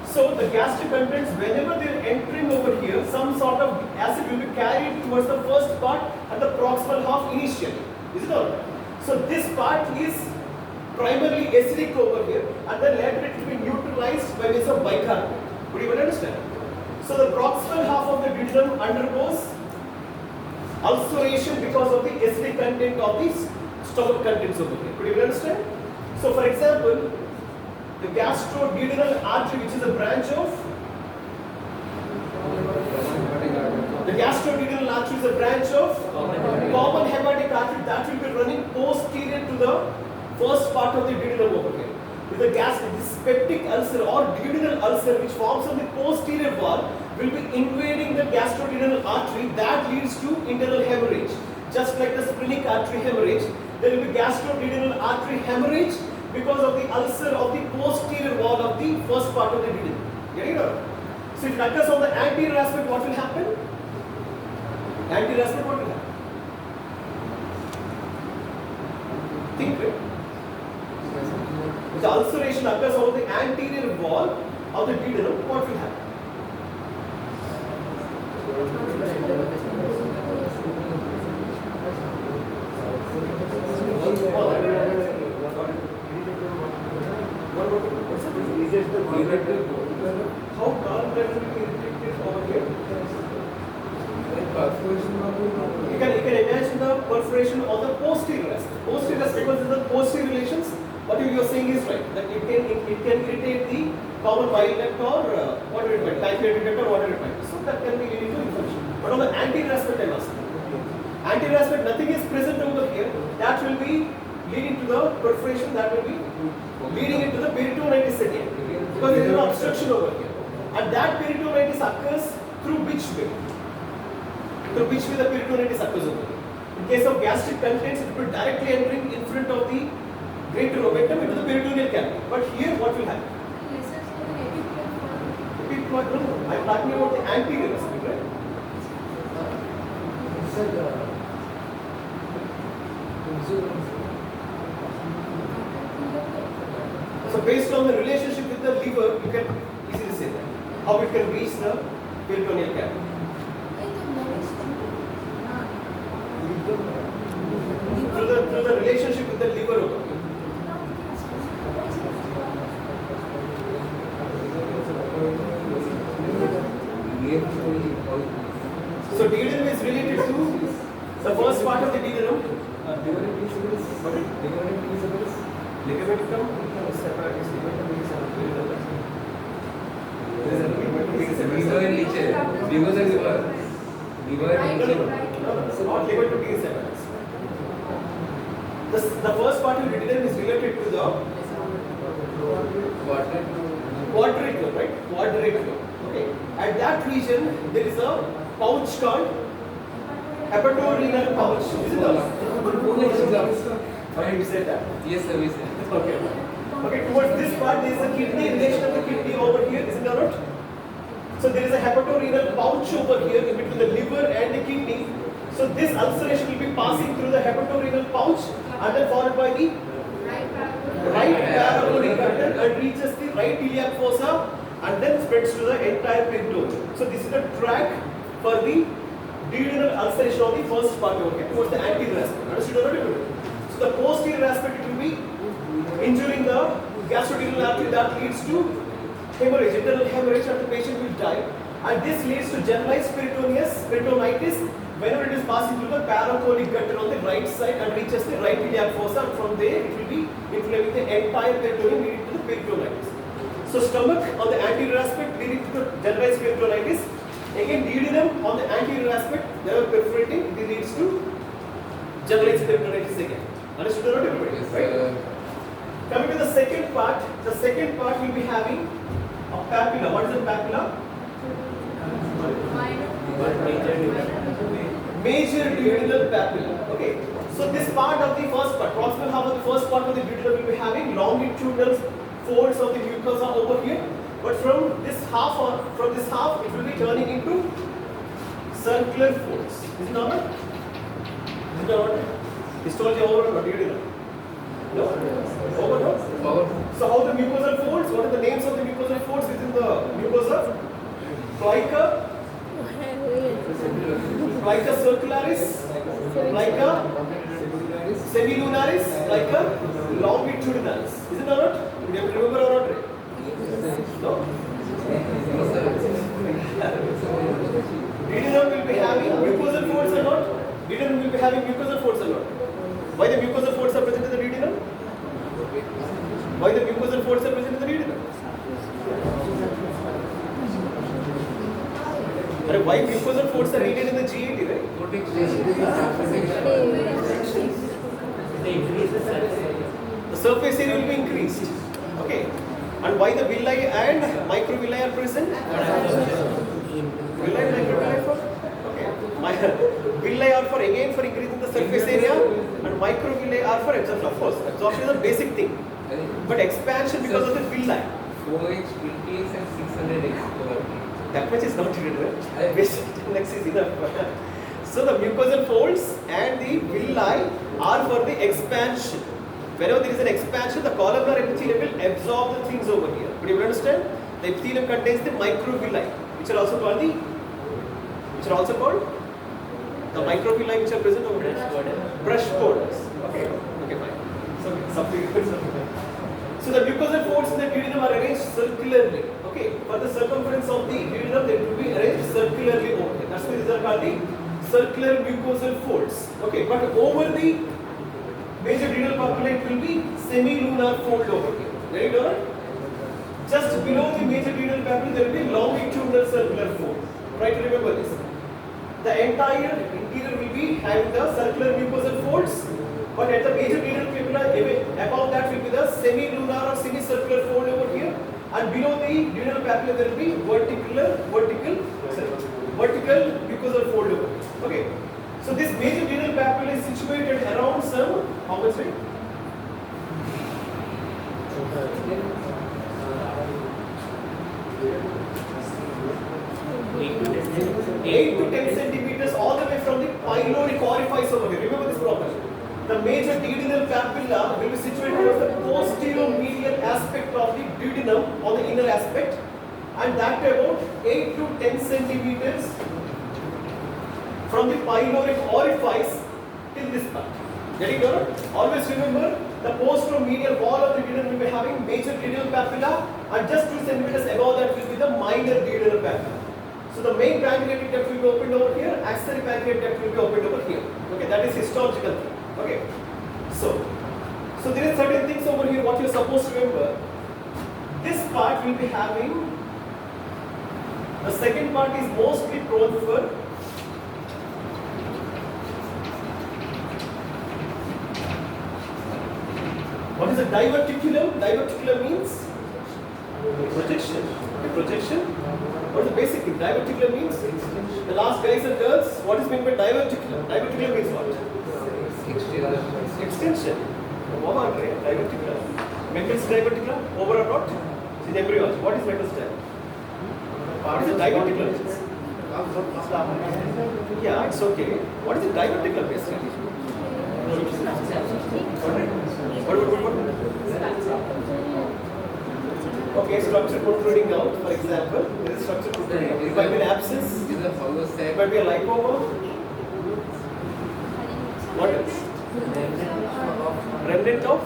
So the gastric contents, whenever they are entering over here, some sort of acid will be carried towards the first part and the proximal half initially. Is it all? So this part is primarily acidic over here, and then later it will be neutralized by means of bicarbonate. Could you even understand? So the proximal half of the duodenum undergoes ulceration because of the acidic content of the stomach contents over here. Could you even understand? So for example, the gastroduodenal artery, which is a branch of common hepatic artery that will be running posterior to the first part of the duodenum over here. With the this peptic ulcer or duodenal ulcer, which forms on the posterior wall, will be invading the gastroduodenal artery, that leads to internal hemorrhage. Just like the splenic artery hemorrhage, there will be gastroduodenal artery hemorrhage because of the ulcer of the posterior wall of the first part of the duodenum. Getting it out? So if it occurs on the anterior aspect, what will happen? Anterior aspect, what will happen? Think, right? If the ulceration occurs on the anterior wall of the duodenum, what will happen? How gallbladder will be irritated over here? You can imagine the perforation on the posterior aspect. Posterior aspect, because the posterior relations, what you are saying is right. That it can irritate the common bile duct or water duct, pancreatic duct or water duct. So that can be leading to infection. But on the anterior aspect, I must say. Anterior aspect, nothing is present over here. That will be leading to the perforation. That will be leading into the peritonitis again. Because there is no obstruction over here. And that peritonitis occurs through which way? Through which way the peritonitis occurs over here? In case of gastric contents, it will be directly entering in front of the greater omentum into the peritoneal cavity. But here, what will happen? No, I am talking about the anterior aspect, right? So based on the relationship with the liver, you can easily say that. How it can reach the peritoneal cavity. Through the relationship with the liver over here. So duodenum is related to the first part of the duodenum. Ligament from separatus. liver and nature. Liver and liver. Liver and nature. Not liver to be separatus. The first part of the duodenum is related to the quadricle, right? Quadricle. Okay. At that region, there is a pouch called hepatorenal pouch. Is it not? Okay, we said that. Yes, sir, we said. Okay. Okay, towards this part, there is a kidney, relation of the kidney over here, isn't that right? So there is a hepatorenal pouch over here in between the liver and the kidney. So this ulceration will be passing through the hepatorenal pouch and then followed by the right parabolic gutter and reaches the right iliac fossa and then spreads to the entire peritoneum. So this is the track for the duodenal ulceration of the first part over here towards the anterior aspect. Understood or not? So the posterior aspect it will be injuring the gastroduodenal artery that leads to hemorrhage, internal hemorrhage, and the patient will die. And this leads to generalized peritonitis whenever it is passing through the parabolic gutter on the right side and reaches the right iliac fossa. And from there it will be inflaming the entire peritoneum leading to the peritonitis. So stomach on the anterior aspect leading to the generalized peritonitis. Again duodenum on the anterior aspect, they are perforating, it leads to generalized peritonitis again. Understood or not everybody? Yes, Right? Coming to the second part will be having a papilla. What is the papilla? Major duodenal papilla. Okay. So this part of the first part, proximal half of the first part of the duodenum will be having longitudinal folds of the mucosa over here. But from this half it will be turning into circular folds. Is it normal? Is it normal? Histology over or not? Duodenum? No? Over no? Over. So how the mucosal folds? What are the names of the mucosal folds within the mucosa? Plica, Plica circularis, Plica semilunaris, Plica longitudinalis. Is it or not? You have to remember or not? No? Duodenum will be having mucosal folds or not? Duodenum will be having mucosal folds or not? Why the mucosal folds are present in the duodenum? Why the mucosal folds are present in the duodenum? Why mucosal folds are needed in the GAT, right? The surface area will be increased. Okay. And why the villi and microvilli are present? Villi and microvilli for? Okay. Villi are for again for increasing the surface area, and microvilli are for absorption. Of course, absorption is a basic thing. But expansion because of the villi. 4x, 20x and 600x over. That much is not needed, right? Basic index is enough. So the mucosal folds and the villi are for the expansion. Whenever there is an expansion, the columnar epithelium will absorb the things over here. But you will understand, the epithelium contains the microvilli, which are also called the microvilli which are present over here. Brush borders. Okay. Okay, fine. So something. So the mucosal folds in the duodenum are arranged circularly. Okay. For the circumference of the duodenum, they will be arranged circularly over here. That's why these are called the circular mucosal folds. Okay. But over the major duodenal papilla it will be semilunar fold over here. Very good. Just below the major duodenal papilla there will be longitudinal circular fold. Try to remember this. The entire interior will be having the circular mucosal folds, but at the major duodenal papilla above that will be the semilunar or semicircular fold over here, and below the duodenal papilla there will be vertical mucosal fold over here. Okay. So this major duodenal papilla is situated around some, how much weight? Eight to 10 centimeters all the way from the pyloric orifice over here. Remember this properly. The major duodenal papilla will be situated towards the posterior medial aspect of the duodenum on the inner aspect, and that about 8 to 10 centimeters from the pyloric orifice till this part. Getting it? Always remember the posteromedial wall of the duodenum will be having major duodenal papilla, and just 2 centimeters above that will be the minor duodenal papilla. So the main pancreatic duct will be opened over here, axillary pancreatic duct will be opened over here. Okay, that is histological thing. Okay. So there are certain things over here what you are supposed to remember. This part will be having, the second part is mostly prone for what is a diverticulum? Diverticulum means projection. A projection. What is the basic thing? Diverticulum means the last guys and girls. What is meant by diverticulum? Diverticulum means what? Extension. Over diverticulum. Mendel's diverticulum. Over or not? In embryology. What is Mendel's diverticulum? What is a diverticulum? Yeah, it's okay. What is the diverticulum basically? Okay, structure protruding out, for example. There is structure protruding out. It might be an abscess. Is a hollow It sac. might be a lipoma. What else? Remnant of?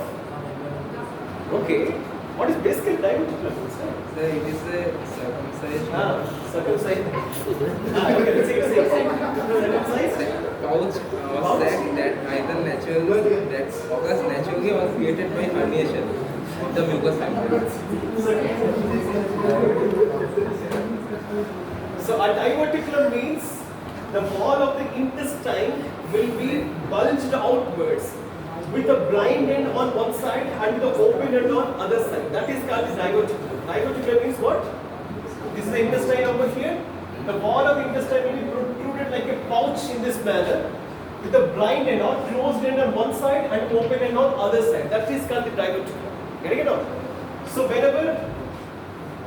Okay. What is basically diverticulum? Sir, it is a circumcised Circumcised. Okay, let's see. Circumcised. pouch or sac that neither naturally that occurs naturally or created by herniation of the mucous membrane. So a diverticulum means the wall of the intestine will be bulged outwards with a blind end on one side and the open end on other side. That is called diverticulum. Diverticulum means what? This is the intestine over here. The wall of the intestine will be protruded like a pouch in this manner with a blind end or closed end on one side and open end on other side. That is called the diverticulum. Getting it out? So whenever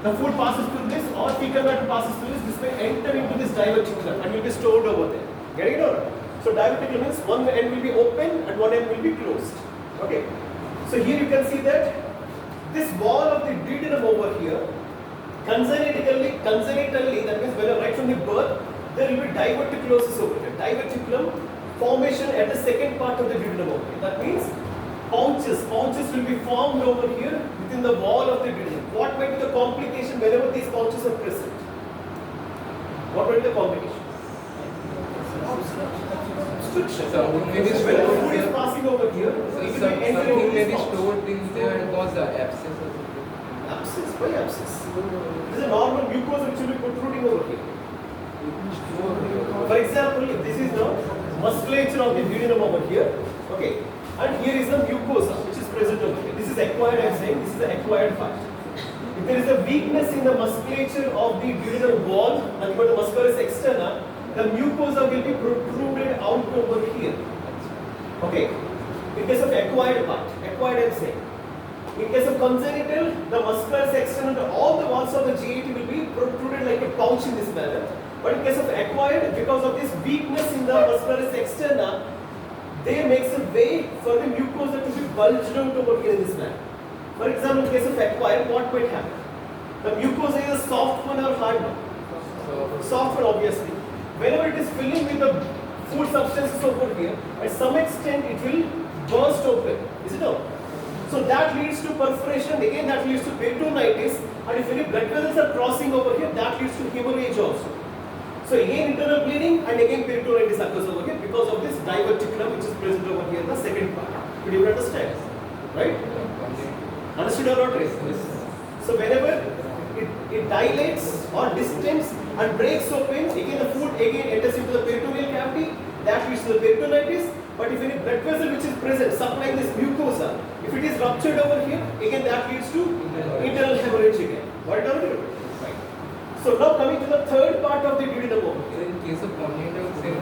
the food passes through this or fecal matter passes through this may enter into this diverticulum and will be stored over there. Getting it out? So diverticulum means one end will be open and one end will be closed. Okay. So here you can see that this wall of the duodenum over here, congenitally, that means when right from the birth, there will be diverticulosis over here. Diverticulum formation at the second part of the duodenum over here. That means pouches will be formed over here within the wall of the duodenum. What might be the complication whenever these pouches are present? What might be the complication? Obstruction. Something may be When the stored food is here. passing over here, it will be entering Something into may this be pouch. stored in there and cause the abscess or something. Abscess, why abscess? This is a normal mucosa which will be protruding over here. For example, if this is the musculature of the duodenum over here, okay, and here is the mucosa which is present over here. This is acquired, I am saying, this is the acquired part. If there is a weakness in the musculature of the duodenal wall, and the musculus externa, the mucosa will be protruded out over here. Okay. In case of acquired part, acquired I am saying. In case of congenital, the musculus externa, all the walls of the GAT will be protruded like a pouch in this manner. But in case of acquired, because of this weakness in the musculus externa, they makes a way for the mucosa to be bulged out over here in this manner. For example, in case of acquired, what might happen? The mucosa is a soft one or hard one? Soft one, obviously. Whenever it is filling with the food substances over here, at some extent it will burst open. Is it not? So that leads to perforation, again that leads to peritonitis, and if any blood vessels are crossing over here, that leads to hemorrhage also. So again internal bleeding and again peritonitis occurs over here because of this diverticulum which is present over here in the second part. Could you understand? Right? Understood or not? So whenever it dilates or distends and breaks open, again the food again enters into the peritoneal cavity, that leads to the peritonitis. But if any blood vessel which is present supplying this mucosa, if it is ruptured over here, again that leads to internal hemorrhage again. Got it down here? Right. So now coming to the third part of the duodenum over So here. in case of congenital, say,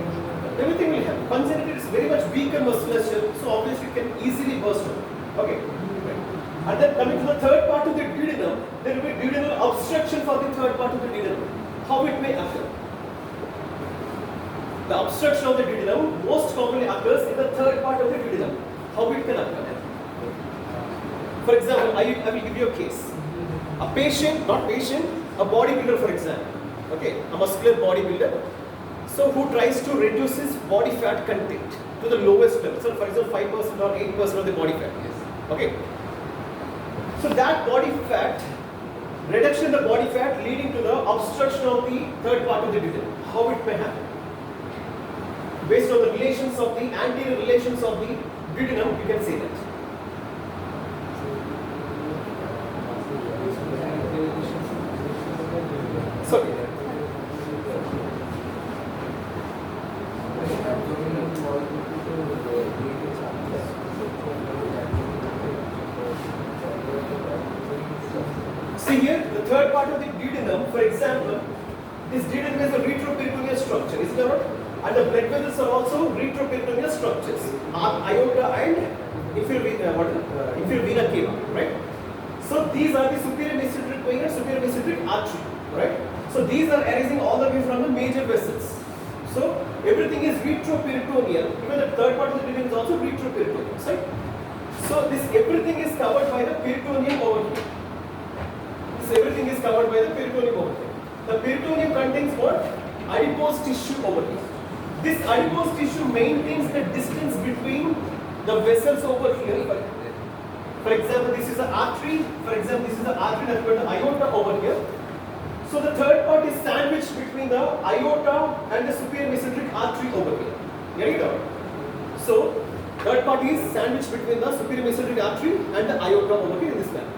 Everything will happen. Congenital is very much weaker musculature, so obviously it can easily burst open. Okay. Right. And then coming to the third part of the duodenum, there will be duodenal obstruction for the third part of the duodenum. How it may occur? The obstruction of the duodenum most commonly occurs in the third part of the duodenum. How it can occur? For example, I will give you a case. A patient, a bodybuilder for example. Okay, a muscular bodybuilder. So who tries to reduce his body fat content to the lowest level. So for example, 5% or 8% of the body fat. Okay. So that body fat, reduction in the body fat leading to the obstruction of the third part of the duodenum. How it may happen? Based on the relations of the anterior relations of the duodenum, you can say that. So, see here, the third part of the duodenum, for example, this duodenum is a retroperitoneal structure, is it not? And the blood vessels are also retroperitoneal structures, aorta and inferior vena cava, right? So these are the superior mesenteric vein and superior mesenteric artery, right? So these are arising all the way from the major vessels. So everything is retroperitoneal. Even the third part of the duodenum is also retroperitoneal, right? So this everything is covered by the peritoneum over here. This everything is covered by the peritoneum over here. The peritoneum contains what? Adipose tissue over here. This adipose tissue maintains the distance between the vessels over here. For example, this is an artery. For example, this is an artery that's got the aorta over here. So the third part is sandwiched between the aorta and the superior mesenteric artery over here. Get it out? So third part is sandwiched between the superior mesenteric artery and the aorta over here in this manner.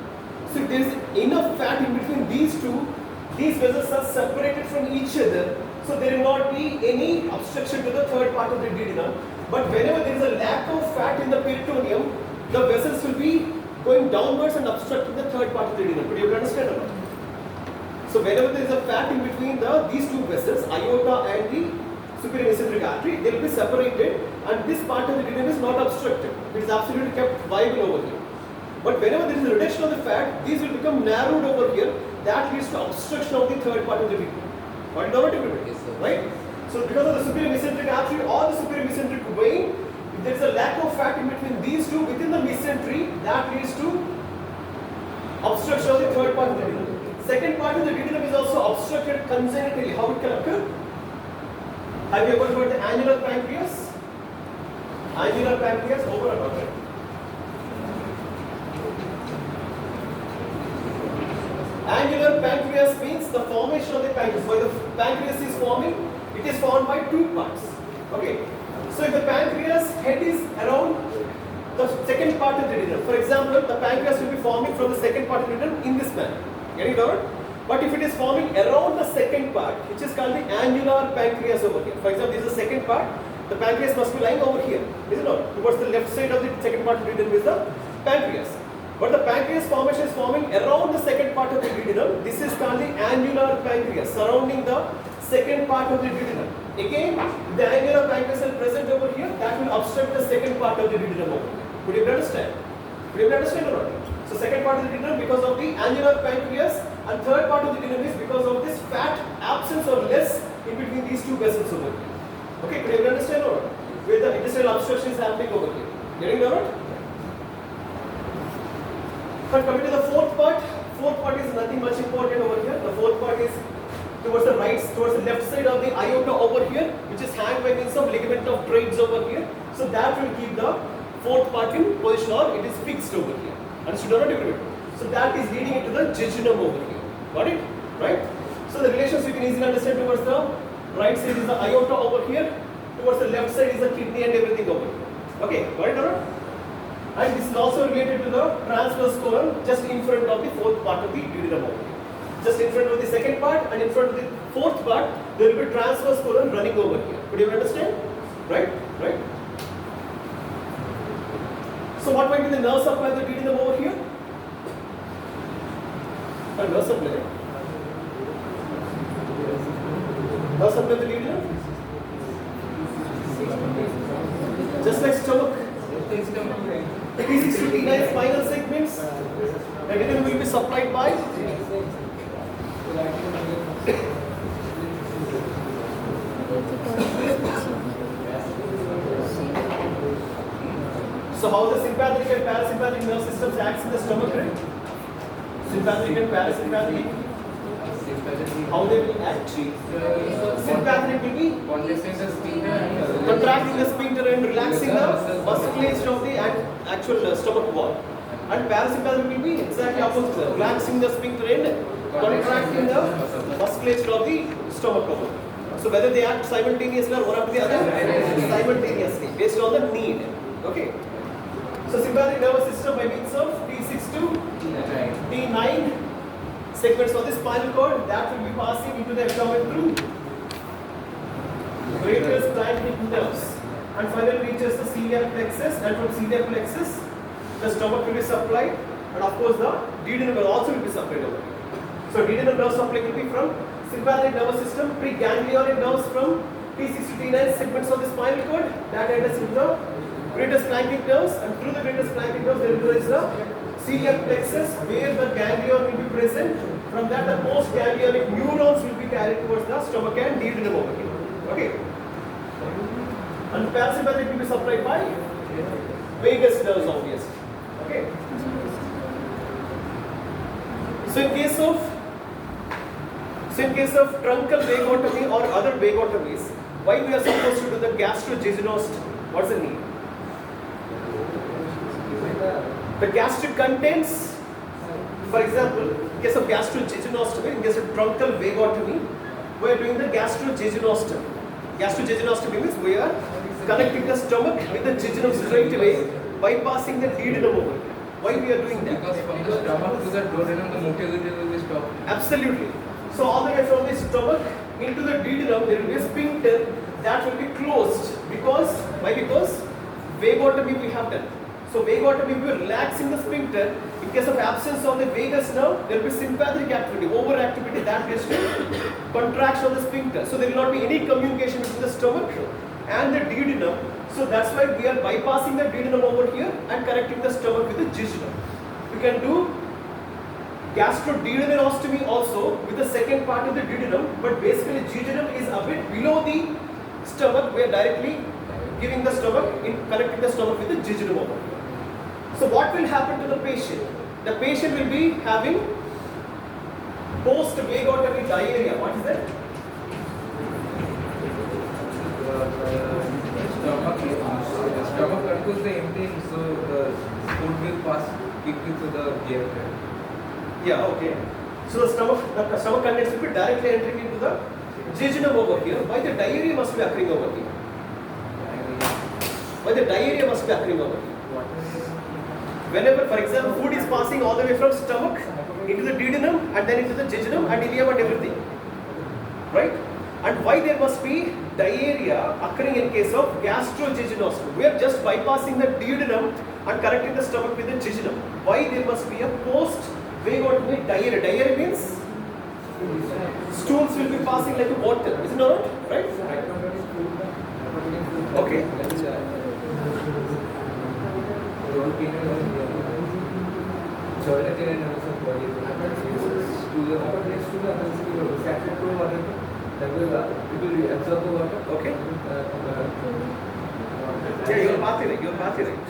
So if there is enough fat in between these two, these vessels are separated from each other. So there will not be any obstruction to the third part of the duodenum. But whenever there is a lack of fat in the peritoneum, the vessels will be going downwards and obstructing the third part of the duodenum. But you understand or not? So whenever there is a fat in between these two vessels, aorta and the superior mesenteric artery, they will be separated, and this part of the duodenum is not obstructed. It is absolutely kept viable over here. But whenever there is a reduction of the fat, these will become narrowed over here. That leads to obstruction of the third part of the duodenum. Got it over here? Yes, sir. Right? So because of the superior mesenteric artery or the superior mesenteric vein, if there is a lack of fat in between these two within the mesentery, that leads to obstruction of the third part of the duodenum. Second part of the duodenum is also obstructed congenitally. How it can occur? Have you ever heard the annular pancreas? Annular pancreas over and over. Annular pancreas means the formation of the pancreas. Why the pancreas is forming? It is formed by two parts. Okay. So if the pancreas head is around the second part of the duodenum, for example, the pancreas will be forming from the second part of the duodenum in this manner. Getting it out? But if it is forming around the second part, which is called the annular pancreas over here. For example, this is the second part. The pancreas must be lying over here, is it not? Towards the left side of the second part of the duodenum is the pancreas. But the pancreas formation is forming around the second part of the duodenum. This is called the annular pancreas, surrounding the second part of the duodenum. Again, the annular pancreas is present over here. That will obstruct the second part of the duodenum over here. Could you understand? Could you understand or not? So second part of the duodenum because of the annular pancreas, and third part of the duodenum is because of this fat absence or less in between these two vessels over here. Okay, could you understand or not? Where the intestinal obstruction is happening over here. Getting it or not? But coming to the fourth part is nothing much important over here. The fourth part is towards the right, towards the left side of the aorta over here, which is hanged by means of ligament of Treitz over here. So that will keep the fourth part in position, or it is fixed over here. Understood or not? So that is leading into the jejunum over here. Got it? Right? So the relations you can easily understand. Towards the right side is the aorta over here. Towards the left side is the kidney and everything over here. Okay, got it or not? And this is also related to the transverse colon, just in front of the fourth part of the duodenum over here. Just in front of the second part and in front of the fourth part, there will be transverse colon running over here. Could you understand? Right? Right? So what might be the nerve supply of the duodenum over here? A nerve supply. Nerve supply of the duodenum? Just like stomach. T6 to T9 spinal segments. The duodenum will be supplied by so how the sympathetic and parasympathetic nerve systems acts in the stomach, right? Sympathetic and parasympathetic, how they will act? Sympathetic will be contracting the sphincter and relaxing the musculature of the actual stomach wall. And parasympathetic will be exactly opposite, relaxing the sphincter and contracting the musculature of the stomach wall. So whether they act simultaneously or one after the other, simultaneously, based on the need. Okay. So sympathetic nervous system by means of T6 to T9 segments of the spinal cord, that will be passing into the abdomen through greater splanchnic nerves and finally reaches the celiac plexus, and from celiac plexus the stomach will be supplied, and of course the duodenum will also be supplied over here. So duodenal nerve supply will be from sympathetic nervous system, preganglionic nerves from T6 to T9 segments of the spinal cord that enters into the greater splanchnic nerves, and through the greater splanchnic nerves there will be the celiac plexus where the ganglion will be present. From that the post ganglionic neurons will be carried towards the stomach and duodenum over here. Okay. And parasympathetic will be supplied by vagus nerves, obviously. Okay. So in case of truncal vagotomy or other vagotomies, why we are supposed to do the gastrojejunostome? What's the need? The gastric contents, for example, in case of gastrojejunostome, in case of truncal vagotomy, we are doing the gastrojejunostome. Gastrojejunostome means we are connecting the stomach with the jejunum straight away, bypassing the duodenum over here. Why we are doing that? Because from the stomach to the duodenum, the motility will be stopped. Absolutely. So all the way from the stomach into the duodenum, there will be a sphincter that will be closed. Because why? Because vagotomy we have done. So vagotomy we are relaxing the sphincter. In case of absence of the vagus nerve, there will be sympathetic activity, overactivity that leads to contraction of the sphincter. So there will not be any communication between the stomach and the duodenum. So that's why we are bypassing the duodenum over here and connecting the stomach with the jejunum. We can do gastroduodenostomy also with the second part of the duodenum, but basically jejunum is a bit below the stomach. We are directly giving the stomach, connecting the stomach with the jejunum over here. So what will happen to the patient? The patient will be having post-vagotomy diarrhea. What is that? The stomach controls the emptying, so the food will pass quickly to the GI. Yeah, okay. So the stomach contents will be directly entering into the jejunum over here. Why the diarrhea must be occurring over here? Why the diarrhea must be occurring over here? Whenever, for example, food is passing all the way from stomach into the duodenum and then into the jejunum and ileum and everything, right? And why there must be diarrhea occurring in case of gastrojejunostome? We are just bypassing the duodenum and connecting the stomach with the jejunum. Why there must be a post-vagotomy diarrhea? Diarrhea means stools will be passing like water, is it not? Right? Okay. Okay. Yeah, your path is right.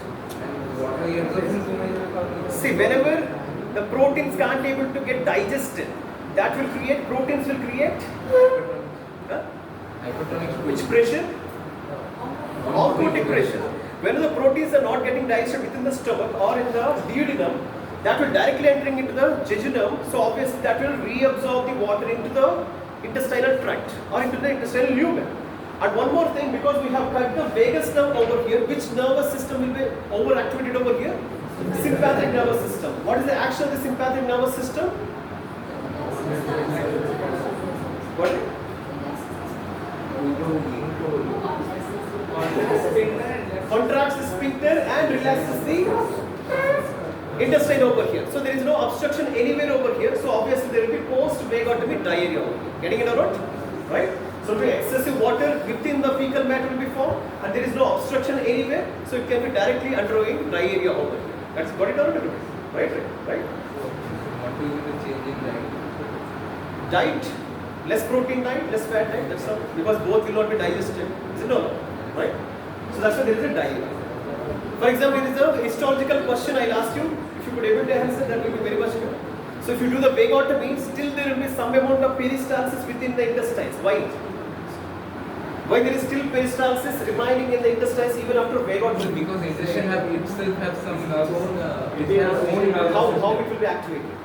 See, whenever the proteins can't able to get digested, that will create, proteins will create which pressure? Oncotic pressure. When the proteins are not getting digested within the stomach or in the duodenum, that will directly entering into the jejunum. So obviously that will reabsorb the water into the intestinal tract or into the intestinal lumen. And one more thing, because we have cut the vagus nerve over here, which nervous system will be overactivated over here? Sympathetic nervous system. What is the action of the sympathetic nervous system? What? Contracts the sphincter and relaxes the intestine over here. So there is no obstruction anywhere over here. So obviously there will be post-vagotomy diarrhea over here. Getting it or not? Right? So excessive water within the fecal matter will be formed and there is no obstruction anywhere. So it can be directly undergoing diarrhea over here. That's got it or not? Right? Right? What will be the change in diet? Diet, less protein diet, less fat diet, that's all. Because both will not be digested. Is it not? Right? So that's why there is a diet. For example, it is a historical question I'll ask you. If you could able to answer, that will be very much good. So if you do the vagotomy, still there will be some amount of peristalsis within the intestines. Why? Why there is still peristalsis remaining in the intestines even after vagotomy? Because intestine itself have some nerves. It has own nerves. How it will be activated?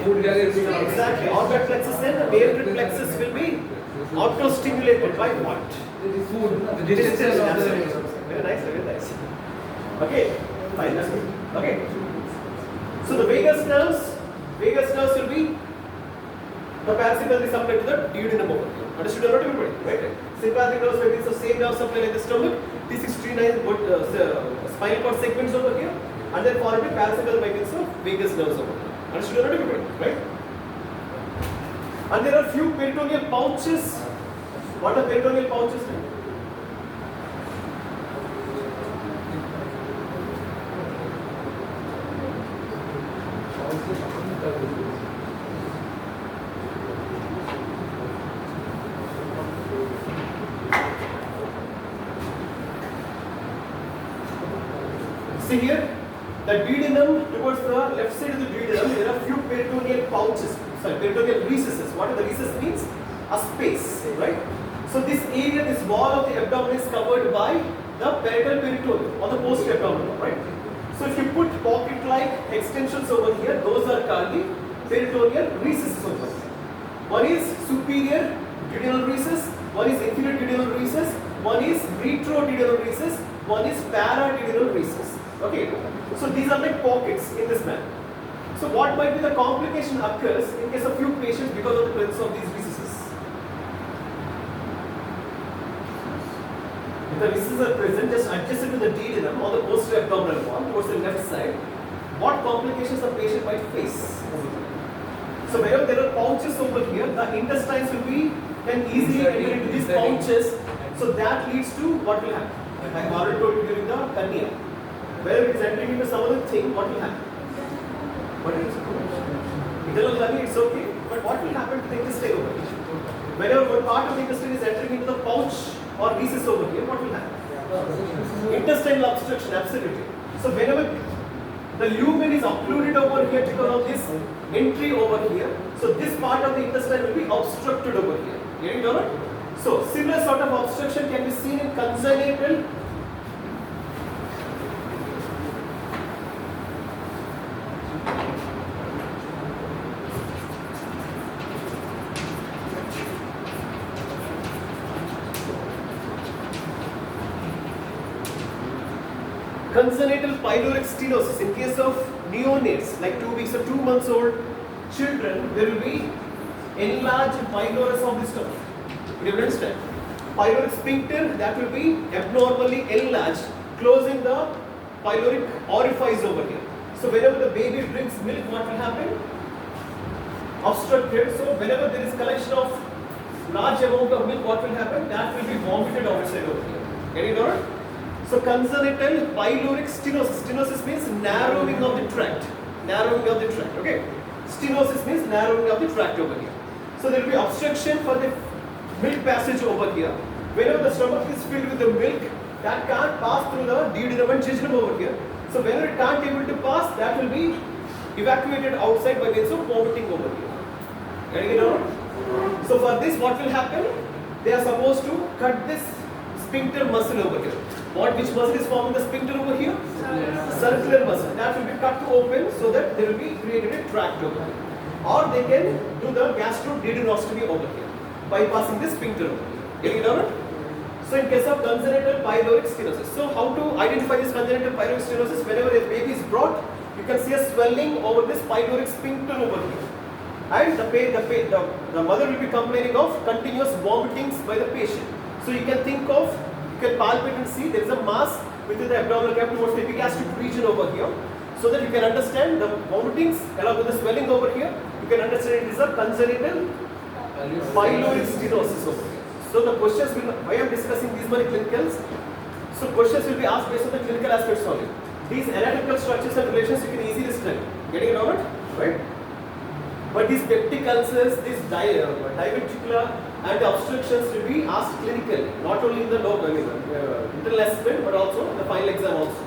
Food Exactly. Organ plexus and the male plexus will be auto-stimulated by what? Food. Very nice, very nice. Okay, fine, that's good. Okay. So the vagus nerves will be the parasympathetic supply to the duodenum over here. Understood or not, everybody? Right? Sympathetic nerves will be the same nerve supply like the stomach. T69 spinal cord segments over here, and then followed by parasympathetic by means of vagus nerves over here. Understood or not, everybody? Right? And there are few peritoneal pouches. What are peritoneal pouches? see here, the duodenum towards the left side of the duodenum, there are few peritoneal pouches, peritoneal recesses. What are the recesses means? A space, right? So this area, this wall of the abdomen is covered by the parietal peritoneum or the post-abdominal, right? So if you put pocket-like extensions over here, those are called the peritoneal recesses over here. One is superior duodenal recess, one is inferior duodenal recess, one is retroduodenal recess, one is paraduodenal recess. Okay, so these are like pockets in this manner. So what might be the complication occurs in case of few patients because of the presence of these recesses? If the recesses are present just adjacent to the duodenum or the posterior abdominal wall towards the left side, what complications the patient might face? So wherever there are pouches over here, the intestines can easily enter into these pouches. So that leads to what will happen? I already told you during the hernia. Whether it is entering into some other thing, what will happen? What is it? Internal hernia, it's okay. But what will happen to the intestine over here? Whenever one part of the intestine is entering into the pouch or recess over here, what will happen? Intestinal obstruction, absolutely. So whenever the lumen is occluded over here because of this entry over here, so this part of the intestine will be obstructed over here. Getting it all right? So similar sort of obstruction can be seen in congenital congenital pyloric stenosis. In case of neonates, like 2 weeks or 2 months old children, there will be enlarged pylorus of the stomach. You understand? Pyloric sphincter that will be abnormally enlarged, closing the pyloric orifice over here. So whenever the baby drinks milk, what will happen? Obstructed. So whenever there is collection of large amount of milk, what will happen? That will be vomited outside over here. Getting it alright? So congenital pyloric stenosis. Stenosis means narrowing of the tract. Narrowing of the tract. Okay. Stenosis means narrowing of the tract over here. So there will be obstruction for the milk passage over here. Whenever the stomach is filled with the milk, that can't pass through the duodenum and jejunum over here. So whenever it can't able to pass, that will be evacuated outside by means of vomiting over here. Getting it all? So for this, what will happen? They are supposed to cut this sphincter muscle over here. Which muscle is forming the sphincter over here? Circular muscle. That will be cut to open so that there will be created a tract over here. Or they can do the gastroduodenostomy over here, bypassing the sphincter over here. Getting it all? So in case of congenital pyloric stenosis. So how to identify this congenital pyloric stenosis? Whenever a baby is brought, you can see a swelling over this pyloric sphincter over here. And the mother will be complaining of continuous vomitings by the patient. So you can think of, you can palpate and see there is a mass within the abdominal cavity towards the epigastric region over here. So that you can understand the vomitings along with the swelling over here, you can understand it is a congenital pyloric stenosis over here. So the questions will, why I am discussing these many clinicals, so questions will be asked based on the clinical aspects only. These anatomical structures and relations you can easily study. Getting it all right? But these peptic ulcers, these diverticular and the obstructions will be asked clinically, not only in the internal assessment but also in the final exam also.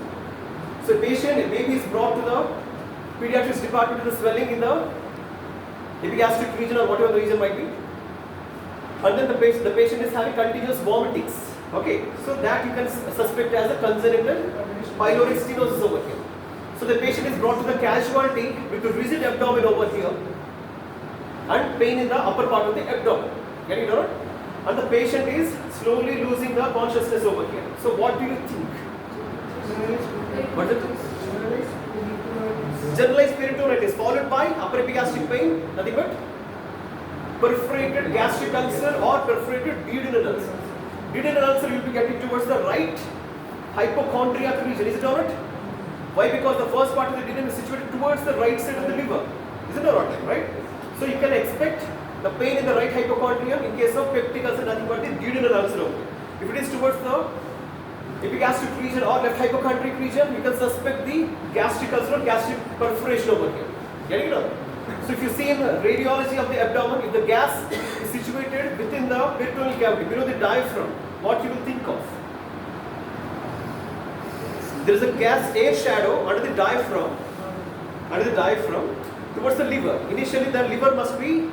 So a baby is brought to the pediatrics department with the swelling in the epigastric region or whatever the region might be. And then the patient is having continuous vomitings. Okay, so that you can suspect as a congenital pyloric stenosis over here. So the patient is brought to the casualty with a rigid abdomen over here and pain in the upper part of the abdomen. Getting it all? And the patient is slowly losing the consciousness over here. So what do you think? What is it? Generalized peritonitis followed by upper epigastric pain, nothing but perforated gastric ulcer or perforated duodenal ulcer. Duodenal ulcer you will be getting towards the right hypochondriac region. Is it alright? Why? Because the first part of the duodenum is situated towards the right side of the liver. Is it alright? Right? So you can expect the pain in the right hypochondrium in case of peptic ulcer, nothing but the duodenal ulcer over here. If it is towards the epigastric region or left hypochondriac region, you can suspect the gastric ulcer or gastric perforation over here. Getting it all? So if you see in the radiology of the abdomen, if the gas is situated within the peritoneal cavity, below the diaphragm, what you will think of? there is a gas air shadow under the diaphragm towards the liver. Initially the liver must be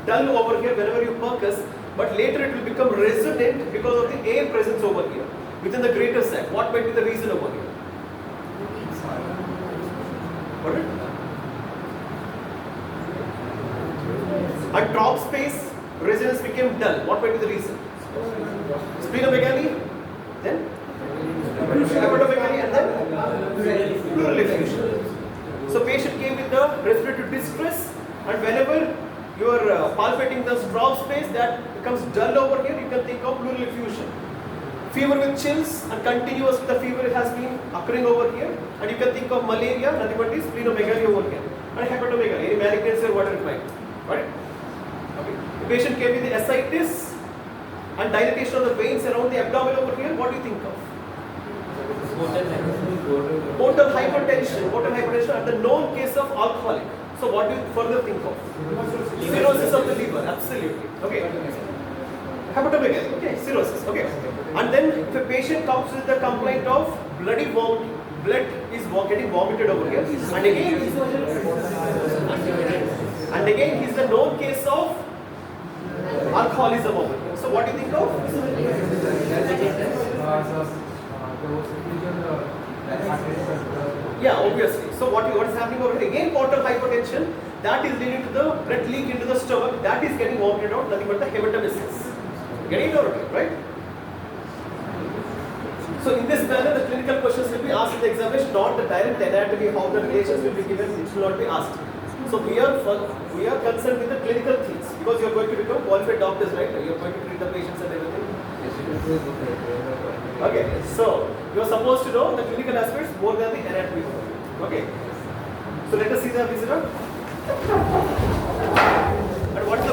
dull over here whenever you percuss, but later it will become resonant because of the air presence over here within the greater sac. What might be the reason over here? What is it? At drop space, resonance became dull. What might be the reason? Splenomegaly, then hepatomegaly, and then pleural effusion. So patient came with the respiratory distress, and whenever you are palpating the drop space, that becomes dull over here, you can think of pleural effusion. Fever with chills and continuous the fever has been occurring over here, and you can think of malaria, nothing but is splenomegaly over here, and hepatomegaly, any malignancy or whatever it might be. Got it? Okay. The patient came with the ascites and dilatation of the veins around the abdomen over here. What do you think of? Portal hypertension and the known case of alcoholic. So what do you further think of? Cirrhosis of the liver, absolutely. Okay. Hepatomegaly, okay, cirrhosis, okay. And then if a patient comes with the complaint of bloody vomit, blood is getting vomited over here, and again he's the known case of alcoholism over here. So what do you think of? Yeah, obviously. So what is happening over here? Again, portal hypertension, that is leading to the blood leak into the stomach, that is getting vomited out, nothing but the hematemesis. Getting it over here, right? So in this manner, the clinical questions will be asked in the examination, not the direct anatomy, how the relations will be given, it will not be asked. So we are concerned with the clinical things, because you are going to become qualified doctors, right? You are going to treat the patients and everything. Okay, so you are supposed to know the clinical aspects more than the anatomy. Okay, so let us see the visitor. And what is the